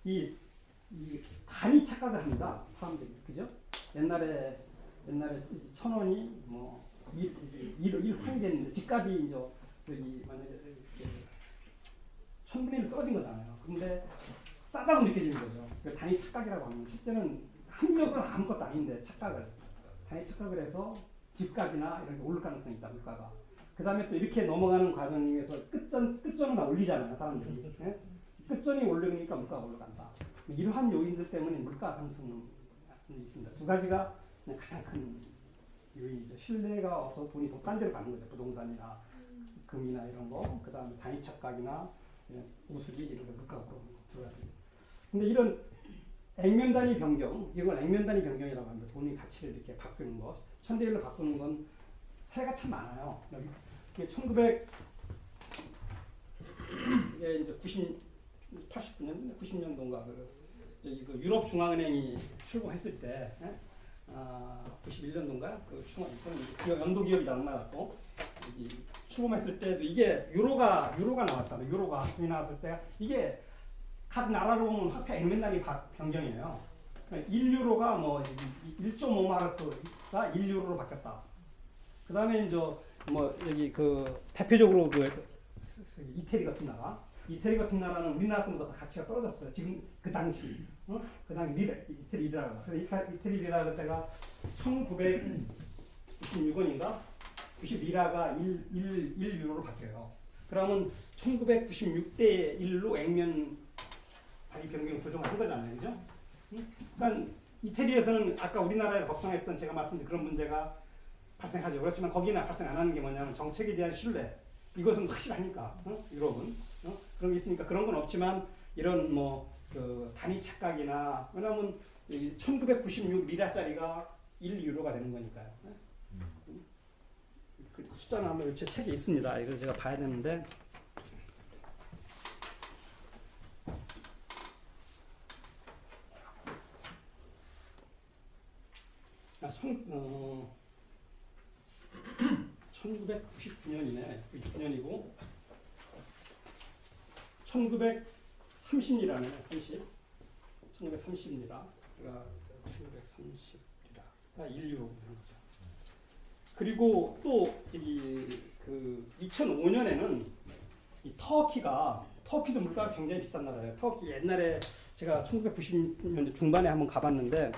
A: 이 단위 착각을 합니다. 사람들이. 그죠? 옛날에 1000원이 뭐 1환이 됐는데 집값이 이제 만약에 1000분의 1 떨어진 거잖아요. 근데 싸다고 느껴지는 거죠. 단위 착각이라고 하는 건 실제는 합리적으로 아무것도 아닌데 단위 착각을 해서 집값이나 이런 게 오를 가능성이 있다. 물가가. 그 다음에 또 이렇게 넘어가는 과정에서 끝전은 다 올리잖아요. 사람들이. 끝전이 오르니까 물가가 올라간다. 이러한 요인들 때문에 물가 상승이 있습니다. 두 가지가 가장 큰 요인이죠. 신뢰가 없어서 돈이 또 딴 데로 가는 거죠. 부동산이나 금이나 이런 거, 그 다음에 단위 착각이나 우수기 이런 거 물가가 오르는 거 두 가지. 근데 이런 액면 단위 변경, 이건 액면 단위 변경이라고 합니다. 돈의 가치를 이렇게 바꾸는 것, 1000대1로 바꾸는 건 사례가 참 많아요. 여기 1989년, 90년도인가 그 유럽 중앙은행이 출범했을 때, 91년도인가 그 연도 기억이 안 나갖고 출범했을 때도 이게 유로가 나왔잖아요. 유로가 나왔을 때 이게 각 나라로 보면 화폐 액면 단위 변경이에요. 그러니까 1유로가 뭐 1.5마르크가 1유로로 바뀌었다. 그 다음에 이제 뭐 여기 그 대표적으로 그 이태리 같은 나라는 우리나라 것보다 가치가 떨어졌어요. 지금 그 당시, 그 당시 이태리 리라가. 이태리 리라가 때가 1996원인가 90리라가 1유로로 바뀌어요. 그러면 1996대 1로 액면 단위 변경 조정을 한 거잖아요, 그죠? 그러니까 이태리에서는 아까 우리나라에서 걱정했던 제가 말씀드린 그런 문제가 발생하죠. 그렇지만 거기는 발생 안 하는 게 뭐냐면 정책에 대한 신뢰. 이것은 확실하니까 유럽은 그런 게 있으니까 그런 건 없지만 이런 뭐 그 단위 착각이나 왜냐하면 1996 리라짜리가 1유로가 되는 거니까요. 그 숫자는 한번 제 책에 있습니다. 이걸 제가 봐야 되는데. 아, 1999년이네. 99년이고 1930이라네. 1930입니다. 그러니까 1930이라. 1유로 되는 거죠. 그리고 또 그 2005년에는 이 터키도 물가가 굉장히 비싼 나라예요. 터키 옛날에 제가 1990년대 중반에 한번 가봤는데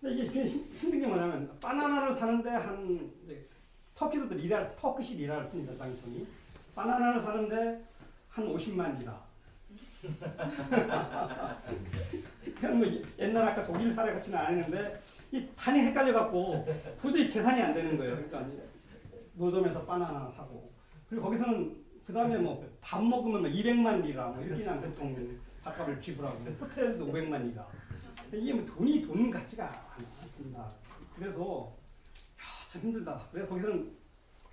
A: 이게 힘든 게 뭐냐면 바나나를 사는데 터키도 터키시 리라를 씁니다. 당신이 바나나를 사는데 한 50만 리라. 그냥 뭐 옛날 아까 독일 사례 같지는 않았는데 이 단위 헷갈려 갖고 도저히 계산이 안 되는 거예요. 그러니까 노점에서 바나나 사고 그리고 거기서는 그 다음에 뭐 밥 먹으면 200만 리라 뭐 이렇게 그냥 보통 밥값을 지불하고 호텔도 500만 리라. 이게 뭐 돈 가치가 않습니다. 그래서 참 힘들다. 그래서 거기서는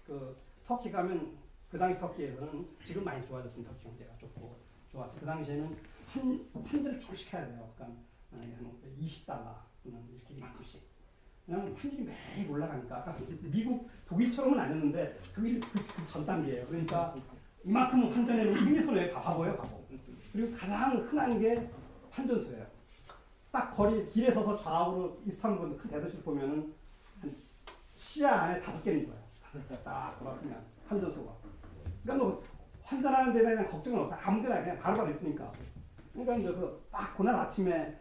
A: 그 터키 가면 그 당시 터키에서는 지금 많이 좋아졌습니다. 터키 경제가 좋고 좋아서 그 당시에는 환전을 조식해야 돼요. 그러니까 20달러 이렇게 만큼씩. 왜냐면 환율이 매일 올라가니까 아까 미국 독일처럼은 아니었는데 그 전 단계예요. 그러니까 이만큼 환전해 놓으면 힘이 바보예요, 바보. 그리고 가장 흔한 게 환전소예요. 딱 길에 서서 좌우로 이스탄불 큰 대도시를 보면은 한 시야 안에 5개 있는 거예요. 5개 딱 돌았으면 환전소가. 그러니까 뭐 환전하는 데에 대한 걱정은 없어요. 아무데나 그냥 바로바로 있으니까. 그러니까 이제 딱 그날 아침에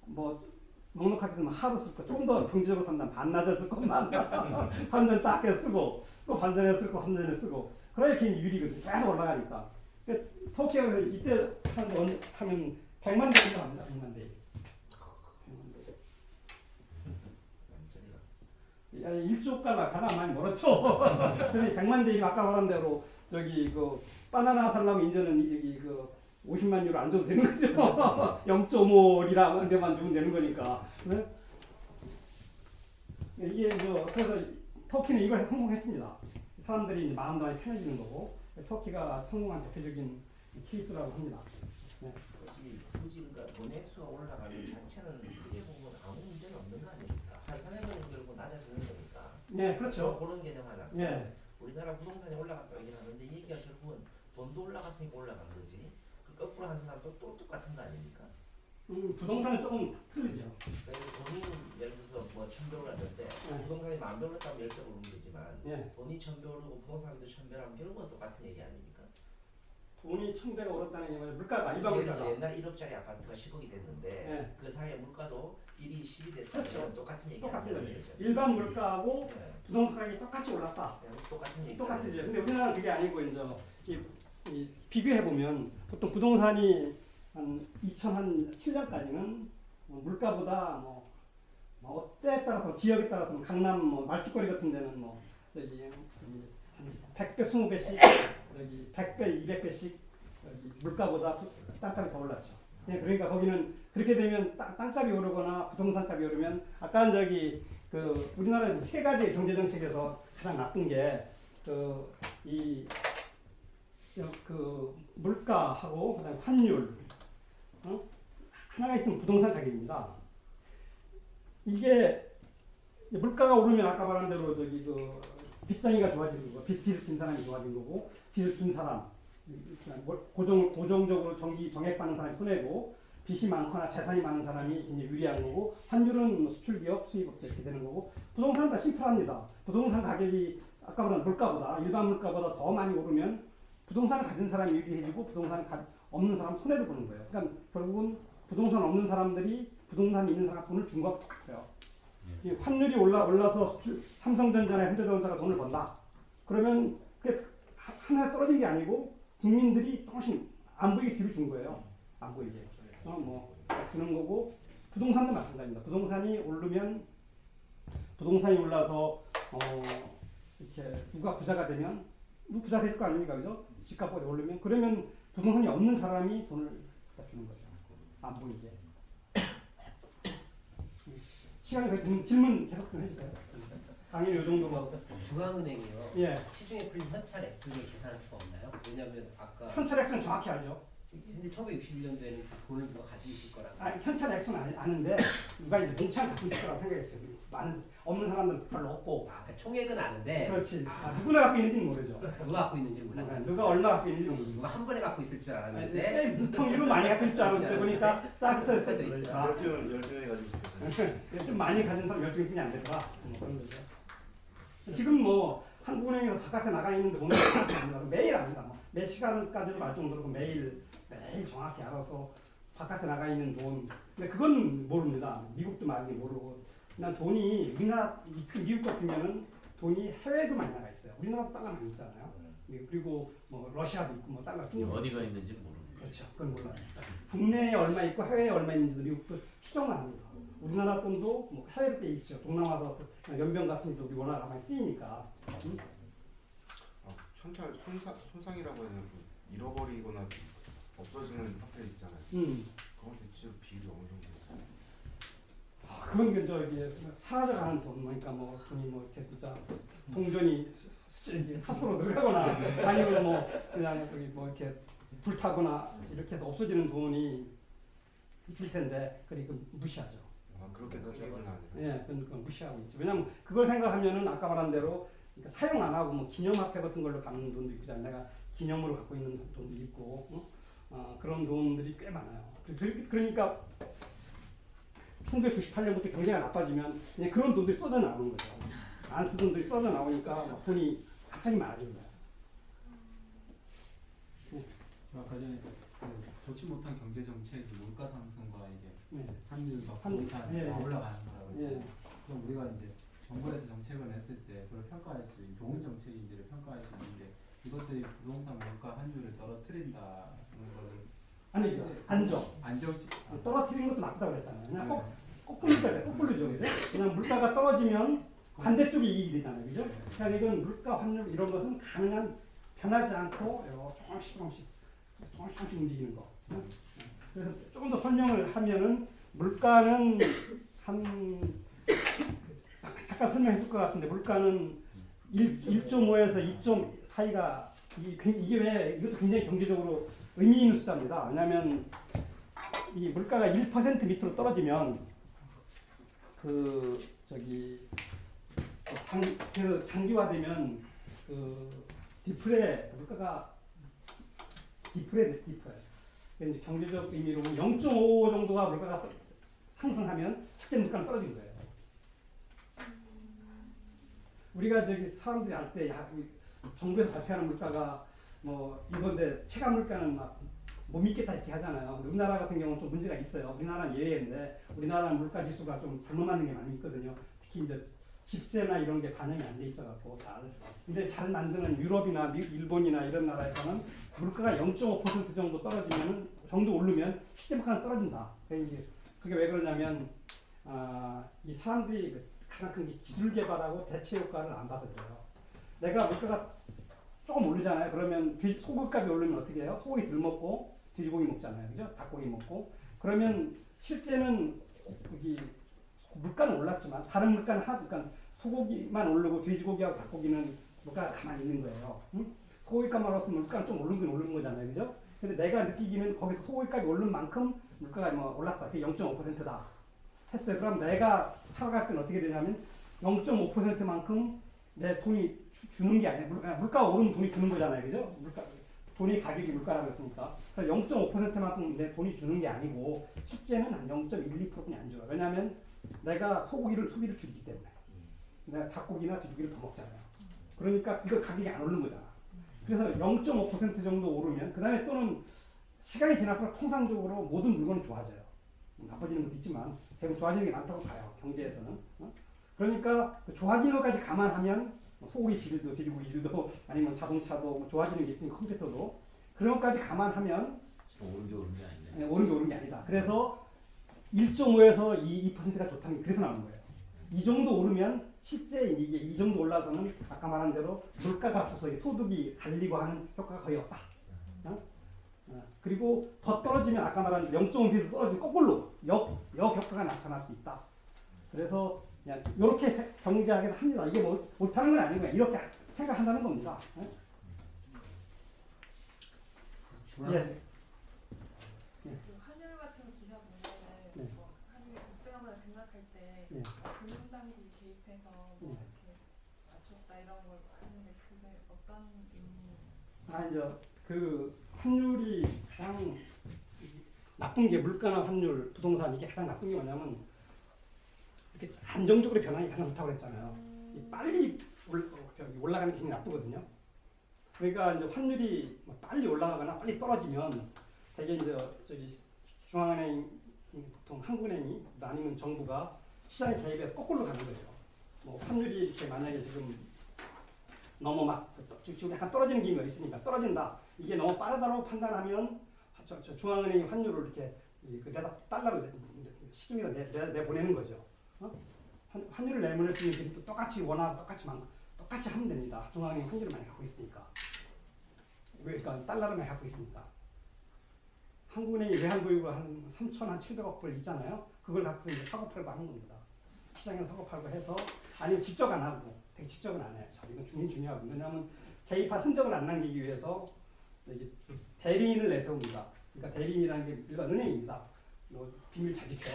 A: 뭐 넉넉하게 쓰면 하루 쓸 거, 좀 더 경제적으로 산다면 반나절 쓸 것만 환전 딱 해서 쓰고 또 반전에 쓰고 환전에 쓰고 그래야 이렇게 유리거든요. 계속 올라가니까. 터키가 이때 하면 100만 대가 갑니다. 100만 대. 일주일가 가나 많이 멀었죠. 그래서 100만 대이 아까 말한 대로 저기 그 바나나 살려면 이제는 여기 그 50만 유로 안 줘도 되는 거죠. 0.5리라만 주면 되는 거니까. 네? 이게 그래서 터키는 이걸 성공했습니다. 사람들이 이제 마음도 많이 편해지는 거고 터키가 성공한 대표적인 케이스라고 합니다. 네.
E: 굳이 그러니까 돈액수가 올라가는 자체는 크게 보면 아무 문제는 없는 거 아닙니까? 한산에서는 결국 낮아지는 거니까.
A: 네, 그렇죠.
E: 그런 개념 하나.
A: 네.
E: 우리나라 부동산이 올라갔다 얘기는 하는데 이 얘기가 결국은 돈도 올라갔으니까 올라간 거지. 그 거꾸로 한 사람도 또 똑같은 거 아닙니까?
A: 부동산은 조금 틀리죠.
E: 그러니까 돈이 예를 들어서 뭐 1000배 올랐는데 부동산이 10,000배 올랐다면 10배 오르는 거지만
A: 네.
E: 돈이 1000배 오르고 부동산도 1000배 하면 결국은 똑같은 얘기 아닙니까?
A: 돈이 1000배가 오랐다는 게 뭐냐 물가가 일반
E: 예를 들어서
A: 물가가.
E: 옛날 1억짜리 아파트가 10억이 됐는데
A: 네.
E: 그 사이에 물가도 1이 10이 됐다면
A: 그렇죠.
E: 똑같은 얘기
A: 똑같은
E: 아니에요.
A: 거죠. 일반 물가하고
E: 네.
A: 부동산 가격이 똑같이 올랐다.
E: 똑같은 얘기.
A: 똑같으죠. 근데 우리나라는 그게 아니고 이제 이 비교해 보면 보통 부동산이 한 2007년까지는 물가보다 뭐 때에 따라서 지역에 따라서 강남 뭐 말죽거리 같은 데는 뭐 여기 한 100배, 20배씩 여기 100배, 200배씩 여기 물가보다 땅값이 더 올랐죠. 그러니까 거기는 그렇게 되면 땅값이 오르거나 부동산 값이 오르면 아까 저기 그 우리나라에서 세 가지 경제 정책에서 가장 나쁜 게 그 물가하고 그다음에 환율, 하나가 있으면 부동산 가격입니다. 이게 물가가 오르면 아까 말한 대로 저기 그 빚쟁이가 좋아지는 거고 빚을 진 사람이 좋아진 거고 빚을 준 사람 고정적으로 정액받는 사람이 손해고 빚이 많거나 재산이 많은 사람이 굉장히 유리한 거고 환율은 수출기업, 수입업체 이렇게 되는 거고 부동산은 다 심플합니다. 부동산 가격이 아까 말한 물가보다 일반 물가보다 더 많이 오르면 부동산을 가진 사람이 유리해지고 부동산을 없는 사람 손해를 보는 거예요. 그러니까 결국은 부동산 없는 사람들이 부동산 있는 사람 돈을 준 것과 똑같아요. 이 환율이 올라서 삼성전자나 현대자동차가 돈을 번다. 그러면 그게 하나 떨어진 게 아니고 국민들이 조금씩 안 보이게 뒤로 준 거예요. 안 보이게. 주는 거고 부동산도 마찬가지입니다. 부동산이 오르면 부동산이 올라서 이렇게 누가 부자가 되면 누구 부자 될 거 아닙니까, 그죠? 집값이 오르면 그러면 부동산이 없는 사람이 돈을 갖다 주는 거죠. 안 보이게. 시간이 되면 질문 계속 좀 해주세요. 당연히 이 정도로.
C: 중앙은행이요.
A: 예.
C: 시중에 풀린 현찰 액수를 계산할 수가 없나요? 왜냐하면 아까
A: 현찰 액수는 정확히 알죠.
C: 근데 1961년도에는 돈을 누가 가지고 있을 거라고.
A: 아니, 현찰 액수는 아는데 누가 이제 뭉창 갖고 있을 거라고 생각했죠. 많은 없는 사람들은 별로 없고.
C: 그러니까 총액은 아는데.
A: 그렇지. 누구나 갖고 있는지는 모르죠.
C: 누가 갖고 있는지 몰라.
A: 누가 얼마 갖고 있는지 모르죠.
C: 누가 한 번에 갖고 있을 줄 알았는데.
A: 무통으로 많이 갖고 있을 줄 알았는데 보니까 짝부터
C: 있다.
G: 12명이 가지고 있어요.
A: 좀 많이 가진 사람 12명이 안 될까? 그런 거죠. 지금 뭐 한국은행에서 바깥에 나가 있는 돈을 매일 압니다. 몇 시간까지도 알 정도로 매일 정확히 알아서 바깥에 나가 있는 돈. 근데 그건 모릅니다. 미국도 많이 모르고. 난 돈이 우리나라 미국 같으면은 돈이 해외에도 많이 나가 있어요. 우리나라도 달러 많이 있잖아요. 그리고 뭐 러시아도 있고 뭐 달러 중국
B: 어디가 있는지 모르는 거죠.
A: 그렇죠. 그건 몰라요. 국내에 얼마 있고 해외에 얼마 있는지도 미국도 추정만 합니다. 우리나라 돈도 뭐 해외에 꽤 있죠. 동남아서 연변 같은 데도 우리 워낙 많이 쓰이니까.
G: 현찰 손상이라고 해야 되나? 잃어버리거나 없어지는 화폐 있잖아요. 그건 대체 비율이 어느 정도 있어요?
A: 그건 이제 사라져가는 돈, 그러니까 뭐 돈이 뭐 이렇게 진짜 동전이 하수로 들어가거나 아니면 뭐 그냥 저기 뭐 이렇게 불타거나 이렇게 해서 없어지는 돈이 있을 텐데 그리고 무시하죠.
G: 그렇게 큰 건 아니에요.
A: 예, 그건 무시하고 있죠. 왜냐면 그걸 생각하면은 아까 말한 대로 그러니까 사용 안 하고 뭐 기념화폐 같은 걸로 갚는 돈도 있고, 내가 기념으로 갖고 있는 돈도 있고, 그런 돈들이 꽤 많아요. 그러니까 1998년부터 경제가 나빠지면 그냥 그런 돈들이 쏟아 나오는 거죠. 안 쓰던 돈들이 쏟아 나오니까 돈이 갑자기 많아지는 거예요.
H: 아까 전에 좋지 못한 경제 정책이 물가 상승과 이게
A: 네.
H: 환율과
A: 환율,
H: 부동산이
A: 예,
H: 다
A: 예.
H: 올라가는 거라고
A: 예.
H: 했죠. 그럼 우리가 이제 정부에서 정책을 냈을 때 그걸 평가할 수 있는 좋은 정책인지를 평가할 수 있는데 이것들이 부동산 물가 환율을 떨어뜨린다는 거를
A: 아니죠.
H: 안정식
A: 떨어뜨리는 것도 나쁘다고 그랬잖아요. 그냥 거꾸로죠. 그죠? 그냥 물가가 떨어지면 반대쪽이 이익이 되잖아요. 그죠? 그러니까 이건 물가 환율 이런 것은 가능한 변하지 않고 조금씩 움직이는 거. 그래서 조금 더 설명을 하면은 물가는 잠깐 설명했을 것 같은데 물가는 1.5에서 2. 사이가 이게 왜 이것도 굉장히 경제적으로 의미 있는 숫자입니다. 왜냐하면 이 물가가 1% 밑으로 떨어지면 장기화되면 물가가 디프레. 이제 경제적 의미로 0.5 정도가 물가가 상승하면 실제 물가는 떨어지는 거예요. 우리가 사람들이 알 때 정부에서 발표하는 물가가 뭐 이건데 체감 물가는 막 못 믿겠다 이렇게 하잖아요. 우리나라 같은 경우는 좀 문제가 있어요. 우리나라는 예외인데 우리나라는 물가 지수가 좀 잘못 맞는 게 많이 있거든요. 특히 이제 집세나 이런 게 반영이 안 돼 있어갖고 잘. 근데 잘 만드는 유럽이나 일본이나 이런 나라에서는 물가가 0.5% 정도 떨어지면 정도 오르면 실제 물가는 떨어진다. 그게 왜 그러냐면 이 사람들이 가장 큰 게 기술 개발하고 대체 효과를 안 봐서 그래요. 내가 물가가 조금 오르잖아요. 그러면 소고기값이 오르면 어떻게 해요? 소고기 덜 먹고 돼지고기 먹잖아요. 그죠? 닭고기 먹고. 그러면 실제는 여기 물가는 올랐지만 다른 물가는 하나도, 그러니까 소고기만 오르고 돼지고기하고 닭고기는 물가가 가만히 있는 거예요. 응? 소고기값만 올랐으면 물가는 좀 오른 거잖아요. 그죠? 근데 내가 느끼기는 거기서 소고기값이 오른 만큼 물가가 뭐 올랐다. 그게 0.5%다. 했어요. 그럼 내가 살아갈 때는 어떻게 되냐면 0.5%만큼 내 돈이 주는 게 아니라 물가가 오르면 돈이 주는 거잖아요. 그죠? 돈이 가격이 물가라고 했으니까. 그래서 0.5%만큼 내 돈이 주는 게 아니고 실제는 한 0.12%뿐이 안 줘요. 왜냐하면 내가 소고기를 소비를 줄이기 때문에. 내가 닭고기나 돼지고기를 더 먹잖아요. 그러니까 이거 가격이 안 오르는 거잖아. 그래서 0.5% 정도 오르면 그 다음에 또는 시간이 지날수록 통상적으로 모든 물건은 좋아져요. 나빠지는 것도 있지만 대부분 좋아지는 게 많다고 봐요. 경제에서는. 그러니까 좋아지는 것까지 감안하면 소고기 질도 돼지고기 질도 아니면 자동차도 뭐 좋아지는 게 있으니까 컴퓨터도 그런 것까지 감안하면
B: 오른 게 오른 게 아닌데.
A: 네, 오른 게 아니다. 그래서 1.5에서 2%가 좋다는 게 그래서 나오는 거예요. 이 정도 오르면 실제 이게 이 정도 올라서는 아까 말한 대로 물가가 없어서 소득이 갈리고 하는 효과가 거의 없다. 그리고 더 떨어지면 아까 말한 0.5% 떨어지면 거꾸로 역효과가 나타날 수 있다. 그래서 그냥 이렇게 경제학에서 합니다. 이게 뭐 못하는 건 아니고요. 이렇게 생각한다는 겁니다. 예.
I: 그 환율 같은 기사 보면은
A: 네.
I: 뭐 환율이 급등하거나 등락할 때
A: 네.
I: 금융당국이 개입해서 뭐 이렇게 맞췄다 이런 걸 하는데 그게 어떤 의미?
A: 이제 그 환율이 가장 나쁜 게 물가나 환율, 부동산 이게 가장 나쁜 게 뭐냐면 이렇게 안정적으로 변하는 게 가장 좋다고 그랬잖아요. 빨리 올라가는 게 굉장히 나쁘거든요. 그러니까 이제 환율이 빨리 올라가거나 빨리 떨어지면 되게 이제 저기 중앙은행 보통 한국은행이 아니면 정부가 시장에 개입해서 거꾸로 가는 거예요. 뭐 환율이 이렇게 만약에 지금 너무 막 지금 약간 떨어지는 기미가 있으니까 떨어진다. 이게 너무 빠르다고 판단하면 중앙은행이 환율을 이렇게 달러를 시중에다 내보내는 거죠. 환율을 내보낼 수 있는 게 똑같이 원하고 똑같이 하면 됩니다. 중앙은행이 환율을 많이 갖고 있으니까. 그러니까 달러를 많이 갖고 있으니까. 한국은행이 외환보유고 한 3,700억 불 있잖아요. 그걸 갖고서 이제 사고 팔고 하는 겁니다. 시장에서 사고 팔고 해서 아니면 직접 안 하고 되게 직접은 안 해요. 이건 중요하고 왜냐하면 개입한 흔적을 안 남기기 위해서 대리인을 내세웁니다. 그러니까 대리인이라는 게 일반 은행입니다. 비밀 잘 지켜.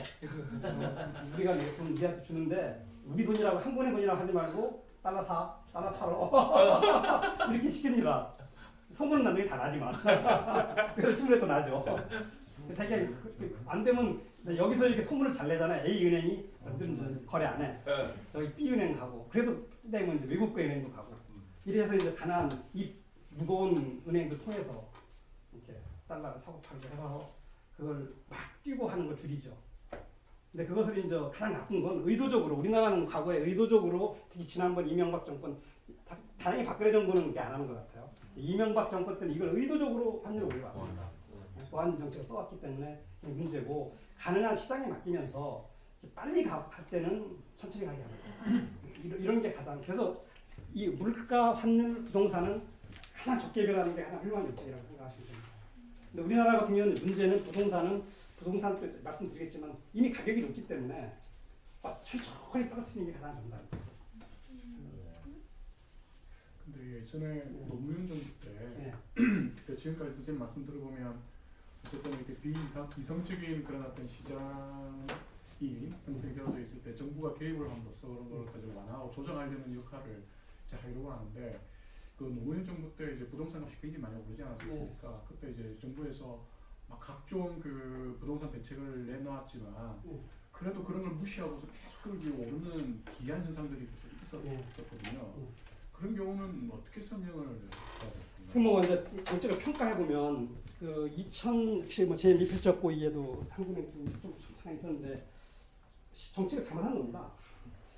A: 우리가 돈 우리한테 주는데 우리 돈이라고 한국은행 돈이라고 하지 말고 달러 사, 달러 팔어 이렇게 시킵니다. 소문은 나는 게 다 나지만 그래서 신문에 또 나죠. 되게 안 되면 여기서 이렇게 소문을 잘 내잖아요. A 은행이 거래 안 해. 저기 B 은행 가고 그래서 되면 이제 외국계 은행도 가고 이래서 이제 가난 이 무거운 은행들 통해서 이렇게 달러를 사고 팔고 해서 그걸 막 뛰고 하는 걸 줄이죠. 근데 그것을 이제 가장 나쁜 건 의도적으로 우리나라는 과거에 의도적으로 특히 지난번 이명박 정권 다행히 박근혜 정부는 그렇게 안 하는 것 같아요. 이명박 정권 때는 이걸 의도적으로 환율을 올려왔습니다. 보안 정책을 써왔기 때문에 문제고 가능한 시장에 맡기면서 빨리 갈 때는 천천히 가게 합니다. 이런 게 가장 그래서 이 물가, 환율, 부동산은 가장 적게 변하는 게 가장 훌륭한 정책이라고 생각하시면 됩니다. 근데 우리나라 같은 경우는 문제는 부동산 때 말씀드리겠지만 이미 가격이 높기 때문에 천천히 떨어뜨리는 게 가장 정답입니다.
D: 근데 예전에 노무현 정부 때 그때 지금까지 선생님 말씀 들어보면 어쨌든 이렇게 비이성적인 그런 어떤 시장이 형성되어져 있을 때 정부가 개입을 함으로써 그런 걸 가지고 완화하고 조정하려는 역할을 이제 하려고 하는데 그 노무현 정부 때 이제 부동산 값이 굉장히 많이 오르지 않았습니까? 그때 이제 정부에서 막 각종 그 부동산 대책을 내놓았지만 그래도 그런 걸 무시하고서 계속 그렇게 오르는 기이한 현상들이 계속 있었거든요. 그런 경우는 어떻게 설명을 해야 될까요?
A: 뭐 이제 정책을 평가해 보면 그 2000 혹시 뭐 제 미필적 고의에도 한국에 좀 차이 있었는데 정책을 잘못한 겁니다.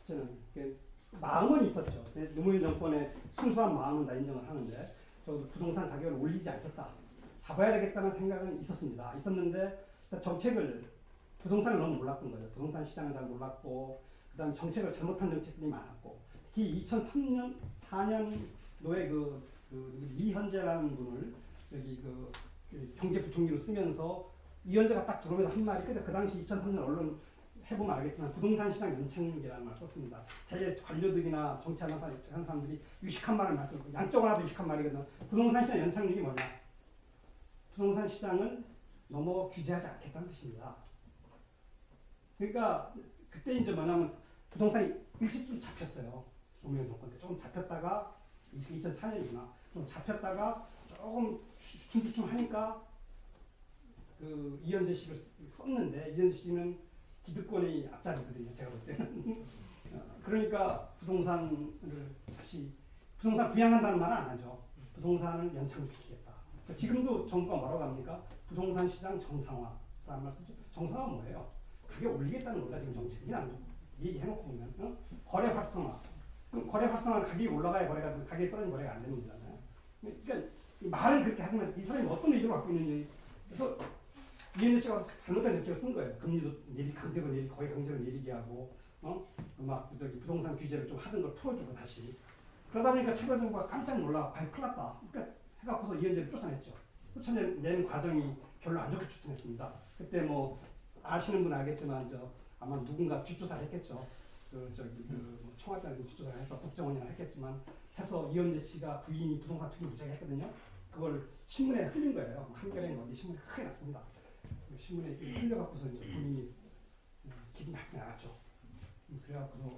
A: 실제는 마음은 있었죠. 노무현 정권의 순수한 마음은 다 인정을 하는데 적어도 부동산 가격을 올리지 않겠다. 잡아야 되겠다는 생각은 있었습니다. 있었는데 정책을 부동산을 너무 몰랐던 거죠. 부동산 시장을 잘 몰랐고 그다음에 정책을 잘못한 정책들이 많았고 특히 2003년 4년도에 이현재라는 분을 여기 그 경제부총리로 쓰면서 이현재가 딱 들어오면서 한 말이 그 당시 2003년 언론 해보면 알겠지만 부동산 시장 연착륙이라는 말을 썼습니다. 대개 관료들이나 정치하는 사람들이 유식한 말을 말씀하고 양쪽을 하도 유식한 말이거든. 부동산 시장 연착륙이 뭐냐? 부동산 시장을 넘어 규제하지 않겠다는 뜻입니다. 그러니까 그때 이제 뭐냐면 부동산이 일찍 잡혔어요. 노무현 정권 때 조금 잡혔다가 2004년이구나. 좀 잡혔다가 조금 춤추춤 하니까 그 이현재 씨를 썼는데 이현재 씨는 기득권의 앞자리거든요. 제가 볼 때는. 그러니까 부동산을 다시 부동산 부양한다는 말은 안 하죠. 부동산을 연착륙시키겠다. 그러니까 지금도 정부가 뭐라고 합니까? 부동산 시장 정상화라는 말 쓰죠. 정상화 뭐예요? 가격 올리겠다는 거다 지금 정책이. 그냥 얘기해놓고 보면 거래 활성화. 그럼 거래 활성화는 가격이 올라가야 거래가 되고 가격이 떨어지면 거래가 안 되는 거잖아요. 그러니까 말은 그렇게 하지만 이 사람이 어떤 의도를 갖고 있는지. 그래서 이현재 씨가 잘못된 정책을 쓴 거예요. 금리도 강제로 내리 거의 강제로 내리게 하고 막 저기 부동산 규제를 좀 하던 걸 풀어주고 다시. 그러다 보니까 차관 정부가 깜짝 놀라. 아이 큰일 났다. 그러니까 해갖고서 이현재를 쫓아냈죠. 쫓아낸 과정이 별로 안 좋게 쫓아냈습니다. 그때 뭐 아시는 분 알겠지만 아마 누군가 뒷조사를 했겠죠. 뭐 청와대에서 뒷조사를 해서 국정원이나 했겠지만 해서 이현재 씨가 부인이 부동산 투기 무지하게 했거든요. 그걸 신문에 흘린 거예요. 한겨레 어디 신문에 크게 났습니다. 신문에 흘려갖고서 이제 본인이 기분 나쁘게 나갔죠. 그래갖고서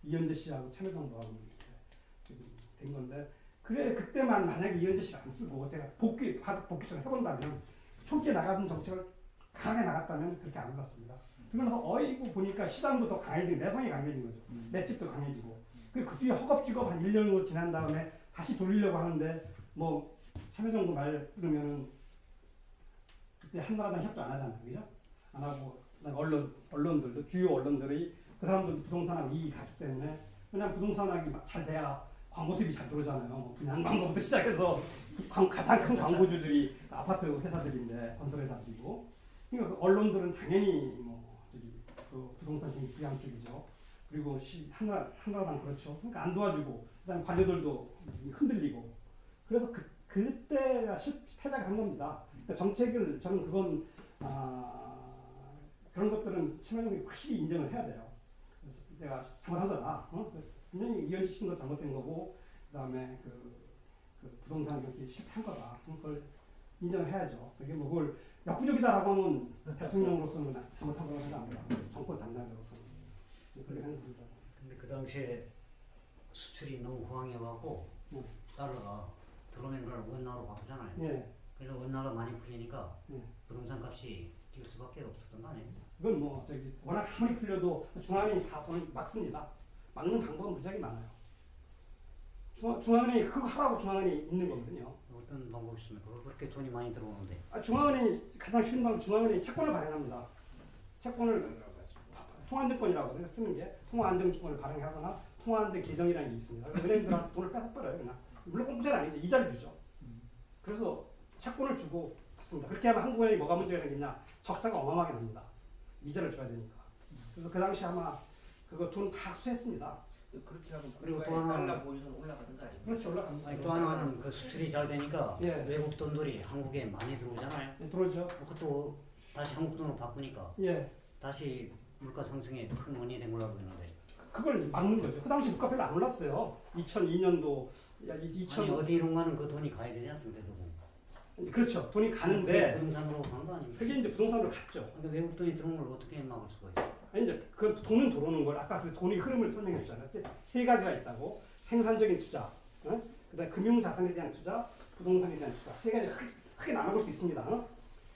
A: 이현재 씨하고 참여정부하고 이렇게 된 건데 그래 그때만 만약에 이현재 씨를 안 쓰고 제가 복귀처럼 해본다면 초기에 나가던 정책을 강하게 나갔다면 그렇게 안 올랐습니다. 그러면서 어이구 보니까 시장도 더 강해지고 내성이 강해진 거죠. 맷집도 강해지고 그 뒤에 허겁지겁 한 1년으로 지난 다음에 다시 돌리려고 하는데 뭐 참여정부 말 들으면은 그때 한나라당 협조 안 하잖아요. 그죠? 안 하고 언론들도 주요 언론들이 그 사람들도 부동산하고 이익이 가기 때문에 그냥 부동산하기 잘 돼야 광고 수입이 잘 들어오잖아요. 뭐 분양 광고부터 시작해서 가장 큰 광고주들이 아파트 회사들인데 건설 회사들이고 그러니까 그 언론들은 당연히 그 부동산 부양 쪽이죠. 그리고 한나라당 그렇죠. 그러니까 안 도와주고 그다음 관료들도 흔들리고 그래서 그때가 패작을 한 겁니다. 그러니까 정책을 저는 그건 그런 것들은 참여정부가 확실히 인정을 해야 돼요. 그래서 내가 잘못한 거다. 분명히 이현재 씨도 잘못된 거고 그다음에 그 부동산 이렇게 실패한 거다. 그걸 인정을 해야죠. 그게 뭐 그걸 역부족이다라고 하면 대통령으로서는 잘못한 거라고 생각합니다. 정권 담당자로서는 그렇게 생각합니다.
J: 근데 그 당시에 수출이 너무 호황해갖고 달러가 들어오는 걸 원화로 바꾸잖아요.
A: 예.
J: 그래서 원화가 많이 풀리니까
A: 예.
J: 부동산 값이 뛸 수밖에 없었던 거 아니에요?
A: 그건 뭐 워낙 아무리 풀려도 중앙은행이 다 돈을 막습니다. 막는 방법은 무지하게 많아요. 중앙은행이 그거 하라고 중앙은행이 있는 거거든요.
J: 어떤 방법이 있습니까? 그렇게 돈이 많이 들어오는데.
A: 중앙은행이 가장 쉬운 방법 중앙은행이 채권을 발행합니다. 채권을 통화안정권이라고 쓰는 게 통화안정권을 발행하거나 통화안정 계정이라는 게 있습니다. 은행들한테 돈을 뺏어버려요. 그냥. 물론 공짜는 아니죠. 이자를 주죠. 그래서 채권을 주고 받습니다. 그렇게 하면 한국은행이 뭐가 문제가 되겠냐. 적자가 어마어마하게 납니다. 이자를 줘야 되니까. 그래서 그 당시 아마 그거 돈 다 흡수했습니다.
E: 그렇게 하면
J: 그리고 또 하나
E: 달러 보유는 올라가는 거 아니에요?
A: 그렇지 올라갑니다.
J: 아니, 또 하나는 그 수출이 잘 되니까
A: 예.
J: 외국 돈들이 한국에 많이 들어오잖아요.
A: 들어오죠.
J: 그것도 다시 한국 돈으로 바꾸니까
A: 예.
J: 다시 물가 상승에 큰 원인이 된 걸로 알고 있는데.
A: 그걸 막는 거죠. 그 당시 물가 별로 안 올랐어요. 2002년도
J: 아니 어디론가는 그 돈이 가야 되지 않습니까?
A: 그렇죠. 돈이
J: 그게
A: 가는데
J: 부동산으로 간 거 아닙니까?
A: 그게 이제 부동산으로 갔죠.
J: 근데 외국 돈이 들어온 걸 어떻게 막을 수가 있어요?
A: 아니 이제 그 돈은 들어오는 걸 아까 그 돈의 흐름을 설명했잖아요. 세 가지가 있다고. 생산적인 투자, 그다음에 금융 자산에 대한 투자, 부동산에 대한 투자. 세 가지 크게 나눠볼 수 있습니다.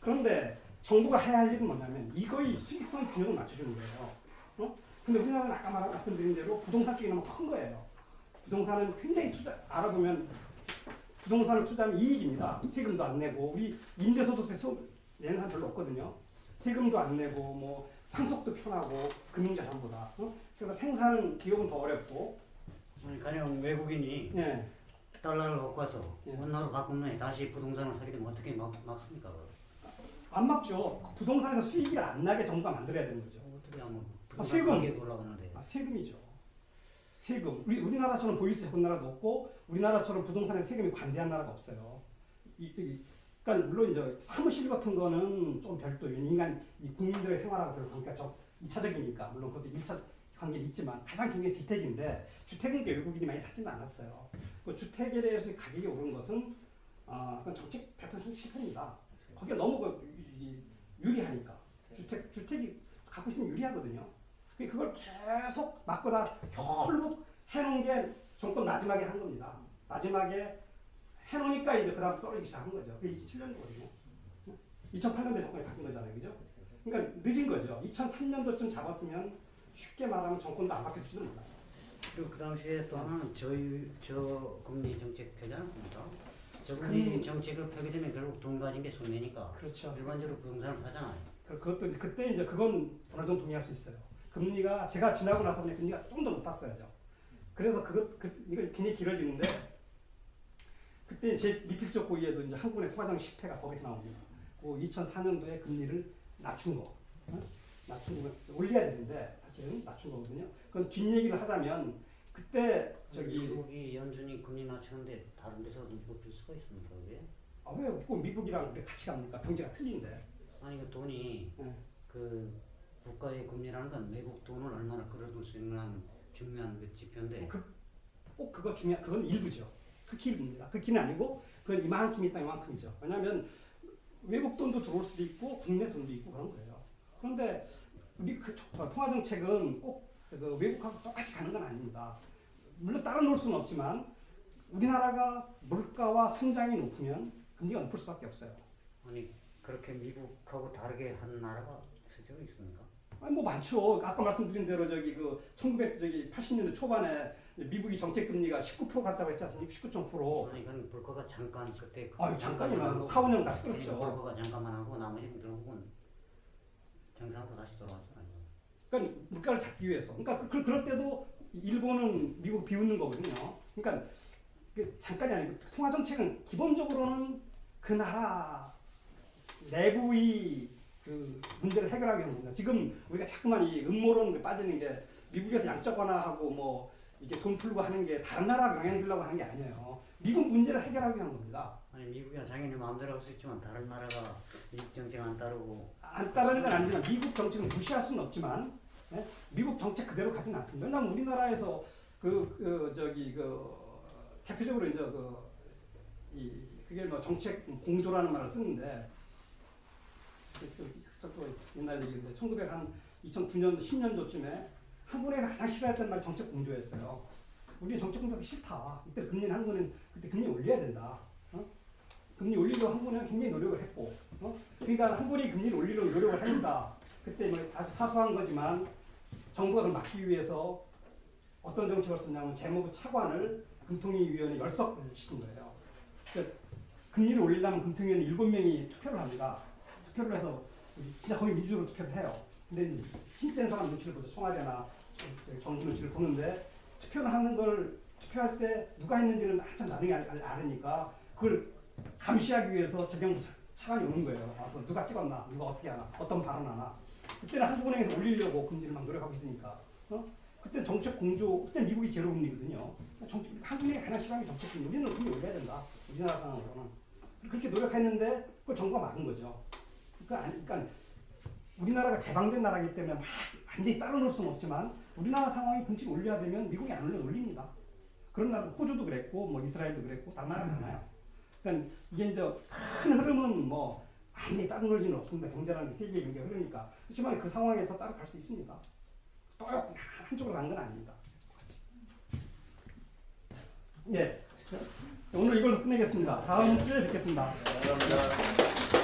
A: 그런데 정부가 해야 할 일은 뭐냐면 이거의 수익성 균형을 맞춰주는 거예요. 근데 우리나라는 아까 말씀드린 대로 부동산 쪽이 너무 큰 거예요. 부동산은 굉장히 알아보면 부동산을 투자하면 이익입니다. 세금도 안 내고 우리 임대소득세 내는 사람 별로 없거든요. 세금도 안 내고 뭐 상속도 편하고 금융자산보다. 그래서 생산 기업은 더 어렵고
J: 가령 외국인이
A: 예.
J: 달러를 갖고 와서
A: 예.
J: 원화로 바꾸면 다시 부동산을 사게 되면 어떻게 막습니까?
A: 안 막죠. 부동산에서 수익이 안 나게 정부가 만들어야 되는 거죠.
J: 어떻게 하면
A: 세금.
J: 가격이 올라가는데.
A: 세금이죠. 세금. 우리나라처럼 보유세 적은 나라도 없고 우리나라처럼 부동산에 세금이 관대한 나라가 없어요. 그러니까 물론 이제 사무실 같은 거는 좀 별도예요. 인간 이 국민들의 생활하고 별 관계가 좀 2차적이니까 물론 그것도 1차 관계는 있지만 가장 중요한 게 주택인데 주택은 외국인이 많이 사지는 않았어요. 그 주택에 대해서 가격이 오른 것은 그건 정책 100% 실패입니다. 거기에 너무 유리하니까 주택이 갖고 있으면 유리하거든요. 그걸 계속 막고다 결국 해놓은 게 정권 마지막에 한 겁니다. 마지막에 해놓으니까 이제 그 다음 떨어지기 시작한 거죠. 그게 2007년도거든요. 2008년도에 정권이 바뀐 거잖아요. 그죠? 그러니까 늦은 거죠. 2003년도쯤 잡았으면 쉽게 말하면 정권도 안 바뀌었을지도 몰라요.
J: 그리고 그 당시에 또 하나는 저금리 정책 펴지 않았습니까? 저금리 정책을 펴게 되면 결국 돈 가진 게 손해니까.
A: 그렇죠.
J: 일반적으로 부동산을 사잖아요.
A: 그것도 그때 이제 그건 어느 정도 동의할 수 있어요. 금리가 제가 지나고 나서 보니 금리가 좀 더 높았어야죠. 그래서 이거 굉장히 길어지는데 그때 제 미필적 고의에도 이제 한국의 통화정 10회가 거기서 나옵니다. 그 2004년도에 금리를 낮춘 거, 낮춘 거 올려야 되는데 사실은 낮춘 거거든요. 그건 뒷얘기를 하자면 그때
J: 미국이 연준이 금리 낮추는데 다른 데서도 높일 수가 있습니까? 그게?
A: 왜 꼭 미국이랑 우리 같이 갑니까? 경제가 틀린데.
J: 아니 그 돈이 그 국가의 금리라는 건 외국 돈을 얼마나 끌어들 수 있는 중요한 그 지표인데.
A: 꼭 그건 일부죠. 극히 일부입니다. 극히는 아니고 그건 이만큼 있다 이만큼이죠. 왜냐하면 외국 돈도 들어올 수도 있고 국내 돈도 있고 그런 거예요. 그런데 우리 통화 정책은 꼭 그 외국하고 똑같이 가는 건 아닙니다. 물론 따라 놓을 수는 없지만 우리나라가 물가와 성장이 높으면 금리가 높을 수밖에 없어요.
J: 아니 그렇게 미국하고 다르게 한 나라가 실제로 있습니까?
A: 아니 뭐 많죠. 아까 말씀드린 대로 1980년대 초반에 미국이 정책 금리가 19% 갔다고 했지 않습니까? 19.9%.
J: 아니 그건 불거가 잠깐 그때.
A: 잠깐이면 4, 5년 같이 그렇죠.
J: 불거가 잠깐만 하고 나머지는 결국은 정상으로 다시 돌아왔잖아요.
A: 그러니까 물가를 잡기 위해서. 그러니까 그럴 때도 일본은 미국 비웃는 거거든요. 그러니까 잠깐이 아니고 통화 정책은 기본적으로는 그 나라 내부의 그 문제를 해결하기 위한 겁니다. 지금 우리가 자꾸만 이 음모론에 빠지는 게 미국에서 양적 완화하고 뭐 이게 돈 풀고 하는 게 다른 나라 영향 주려고 하는 게 아니에요. 미국 문제를 해결하기 위한 겁니다.
J: 아니 미국이 자기네 마음대로 할 수 있지만 다른 나라가 미국 정책 안
A: 따르는 건 아니지만 미국 정책을 무시할 수는 없지만 미국 정책 그대로 가지는 않습니다. 왜냐하면 우리나라에서 대표적으로 이제 그게 뭐 정책 공조라는 말을 쓰는데 또 옛날 얘기인데 2009년도 10년도쯤에 한국에서 가장 싫어했던 말이 정책 공조였어요. 우리 정책 공조가 싫다. 이때 한국은 그때 금리 올려야 된다. 금리 올리려고 한국은 굉장히 노력을 했고, 그러니까 한국이 금리를 올리려고 노력을 하니까 그때 뭐 아주 사소한 거지만 정부가 그걸 막기 위해서 어떤 정책을 썼냐면 재무부 차관을 금통위원회 열석을 시킨 거예요. 그러니까 금리를 올리려면 금통위원회 7명이 투표를 합니다. 투표를 해서 진짜 거의 민주적으로 투표를 해요. 근데 힘센 사람 눈치를 보죠. 청와대나 정부 눈치를 보는데 투표할 때 누가 했는지는 한참 나중에 알으니까 그걸 감시하기 위해서 재경부 차관이 오는 거예요. 와서 누가 찍었나, 누가 어떻게 하나, 어떤 발언하나. 그때는 한국은행에서 올리려고 금리를 막 노력하고 있으니까. 그때 정책 공조, 그때 미국이 제로 금리거든요. 한국은행이 가장 싫어하는 게 정책 금리. 우리는 금리 올려야 된다. 우리나라 상황으로는. 그렇게 노력했는데 그걸 정부가 막은 거죠. 그러니까 우리나라가 개방된 나라이기 때문에 막 완전히 따로 놓을 수는 없지만 우리나라 상황이 금리를 올려야 되면 미국이 안 올립니다. 그런 나라 호주도 그랬고 뭐 이스라엘도 그랬고 다른 나라 많아요. 그러니까 이게 이제 큰 흐름은 뭐 완전히 따로 놓을 리는 없습니다. 경제라는 게 세계 경제 흐르니까. 그렇지만 그 상황에서 따로 갈 수 있습니다. 또 한쪽으로 간 건 아닙니다. 예. 오늘 이걸로 끝내겠습니다. 다음 주에 뵙겠습니다.
B: 감사합니다.